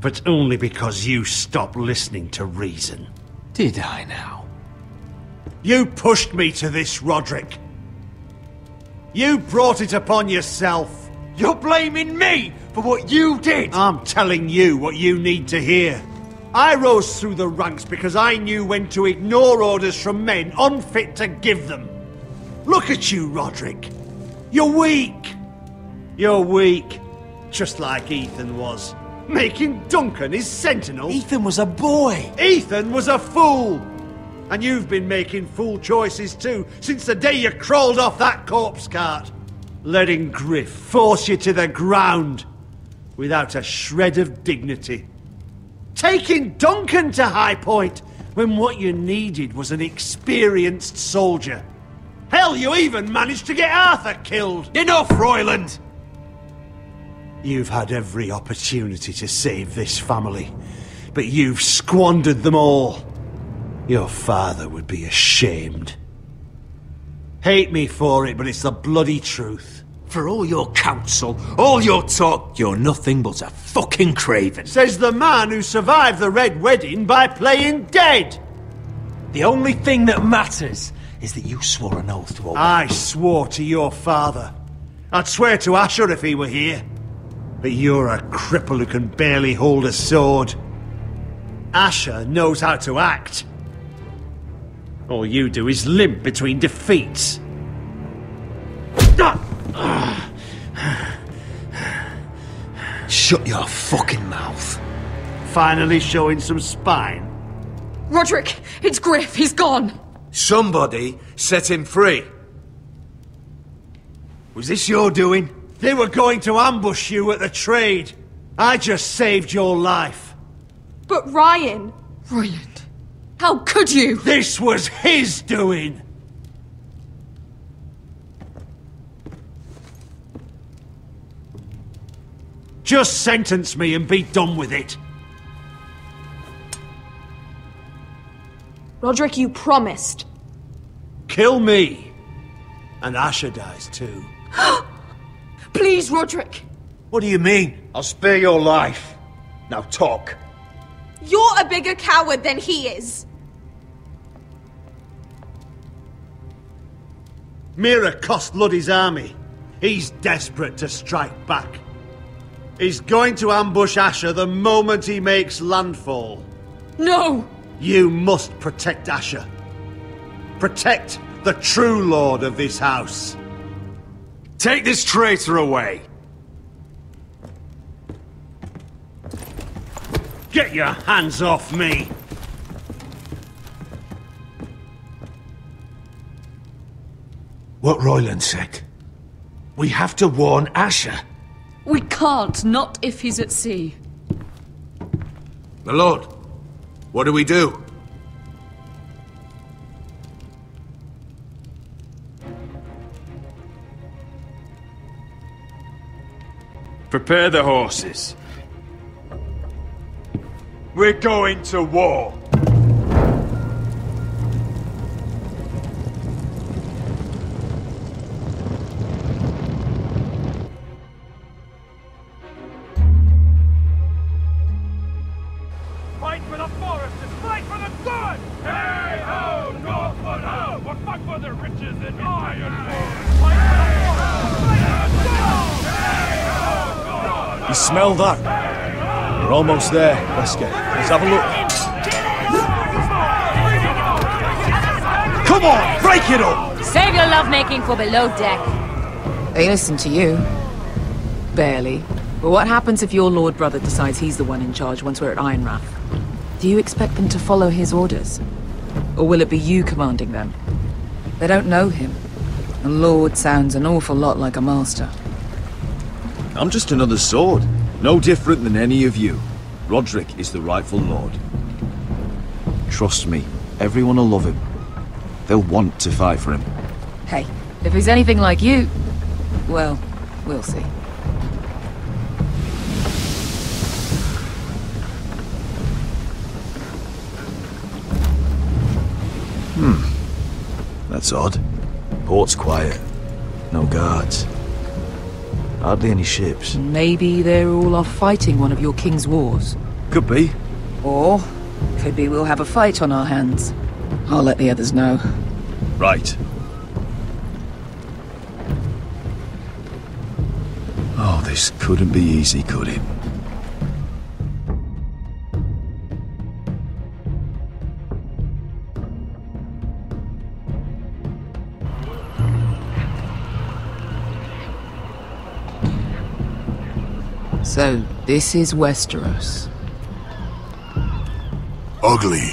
but only because you stopped listening to reason. Did I now? You pushed me to this, Roderick. You brought it upon yourself. You're blaming me for what you did! I'm telling you what you need to hear. I rose through the ranks because I knew when to ignore orders from men unfit to give them. Look at you, Roderick. You're weak. You're weak. Just like Ethan was. Making Duncan his sentinel. Ethan was a boy. Ethan was a fool. And you've been making fool choices too, since the day you crawled off that corpse cart. Letting Griff force you to the ground without a shred of dignity. Taking Duncan to High Point when what you needed was an experienced soldier. Hell, you even managed to get Arthur killed. Enough, Royland! You've had every opportunity to save this family, but you've squandered them all. Your father would be ashamed. Hate me for it, but it's the bloody truth. For all your counsel, all your talk, you're nothing but a fucking craven. Says the man who survived the Red Wedding by playing dead. The only thing that matters is that you swore an oath to obey. I swore to your father. I'd swear to Asher if he were here. But you're a cripple who can barely hold a sword. Asher knows how to act. All you do is limp between defeats. Shut your fucking mouth. Finally showing some spine. Roderick, it's Griff. He's gone. Somebody set him free. Was this your doing? They were going to ambush you at the trade. I just saved your life. But Ryan... Royland, how could you? This was his doing. Just sentence me and be done with it. Roderick, you promised. Kill me. And Asher dies too. Please, Roderick. What do you mean? I'll spare your life. Now talk. You're a bigger coward than he is. Mira cost Luddy's army. He's desperate to strike back. He's going to ambush Asher the moment he makes landfall. No! You must protect Asher. Protect the true lord of this house. Take this traitor away. Get your hands off me! What Royland said. We have to warn Asher. We can't, not if he's at sea. My lord, what do we do? Prepare the horses. We're going to war. Fight for the forest and fight for the sun! Hey ho, Northwood ho! We'll fight for the riches and iron. Fight for the forest and fight for the sun! Hey ho, You smell that? We're almost there. Let's have a look. Come on, break it up! Save your lovemaking for below deck. They listen to you. Barely. But what happens if your lord brother decides he's the one in charge once we're at Ironrath? Do you expect them to follow his orders? Or will it be you commanding them? They don't know him. A lord sounds an awful lot like a master. I'm just another sword. No different than any of you. Roderick is the rightful lord. Trust me, everyone will love him. They'll want to fight for him. Hey, if he's anything like you, well, we'll see. That's odd. Port's quiet. No guards. Hardly any ships. Maybe they're all off fighting one of your king's wars. Could be. Or, could be we'll have a fight on our hands. I'll let the others know. Right. Oh, this couldn't be easy, could it? So, this is Westeros. Ugly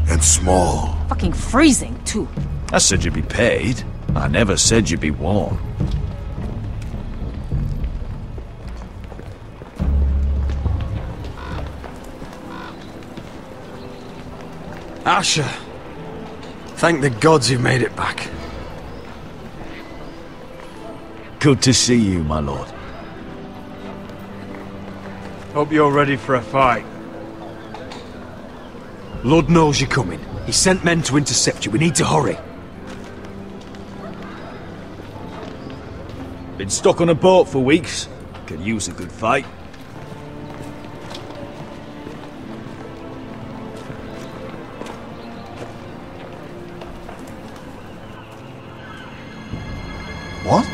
and small. Fucking freezing, too. I said you'd be paid. I never said you'd be warm. Asher. Thank the gods you've made it back. Good to see you, my lord. Hope you're ready for a fight. Lord knows you're coming. He sent men to intercept you. We need to hurry. Been Been stuck on a boat for weeks. Could use a good fight. What?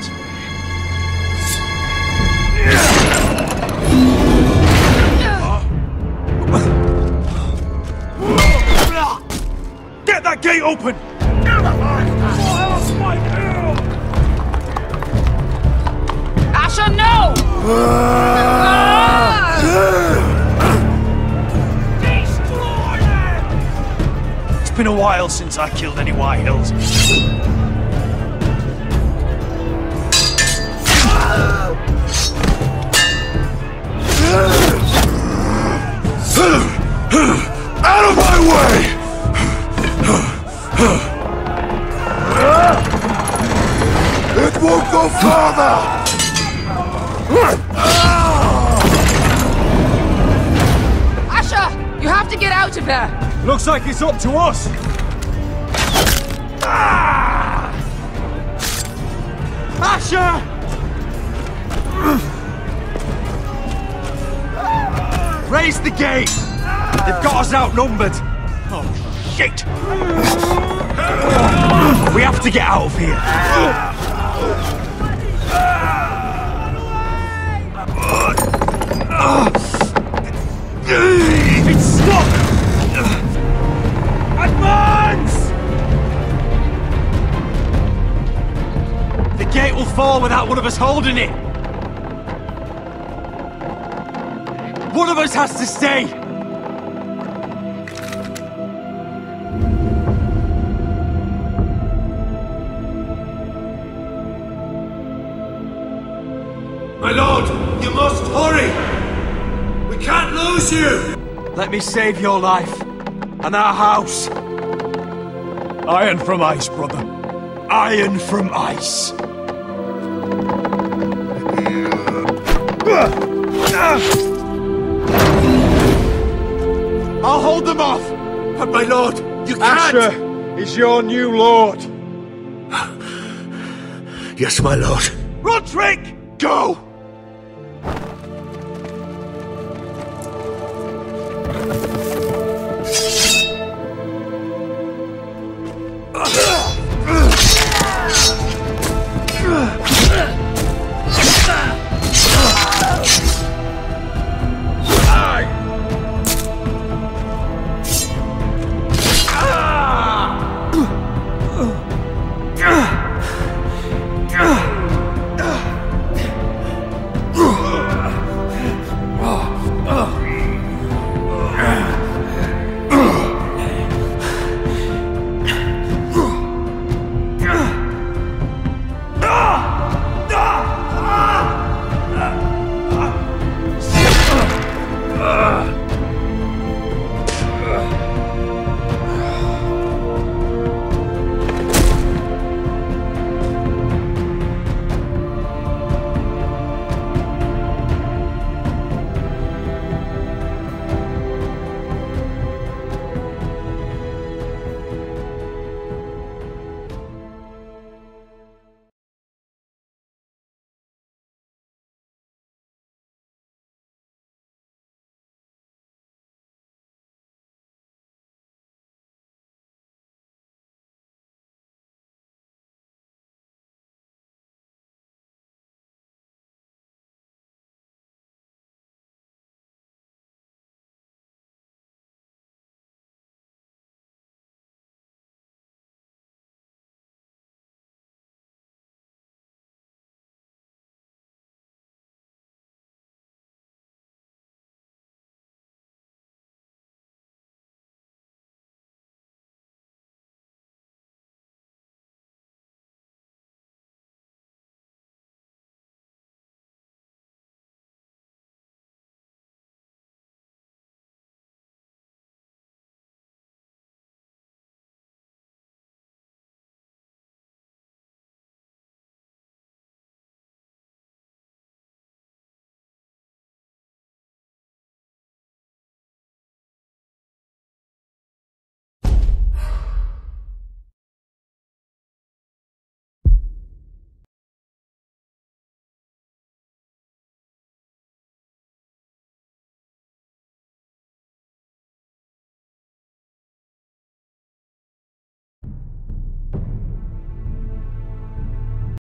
Get that gate open! Asher, no! It's been a while since I killed any White Hills. Out of my way! It won't go farther! Asher, you have to get out of there! Looks like it's up to us! Asher! Raise the gate! They've got us outnumbered! Oh, shit! We have to get out of here! It's stuck! Advance! The gate will fall without one of us holding it! One of us has to stay! My lord, you must hurry! We can't lose you! Let me save your life, and our house. Iron from ice, brother. Iron from ice. I'll hold them off! But my lord, you can't! Asher is your new lord. Yes, my lord. Roderick! Go!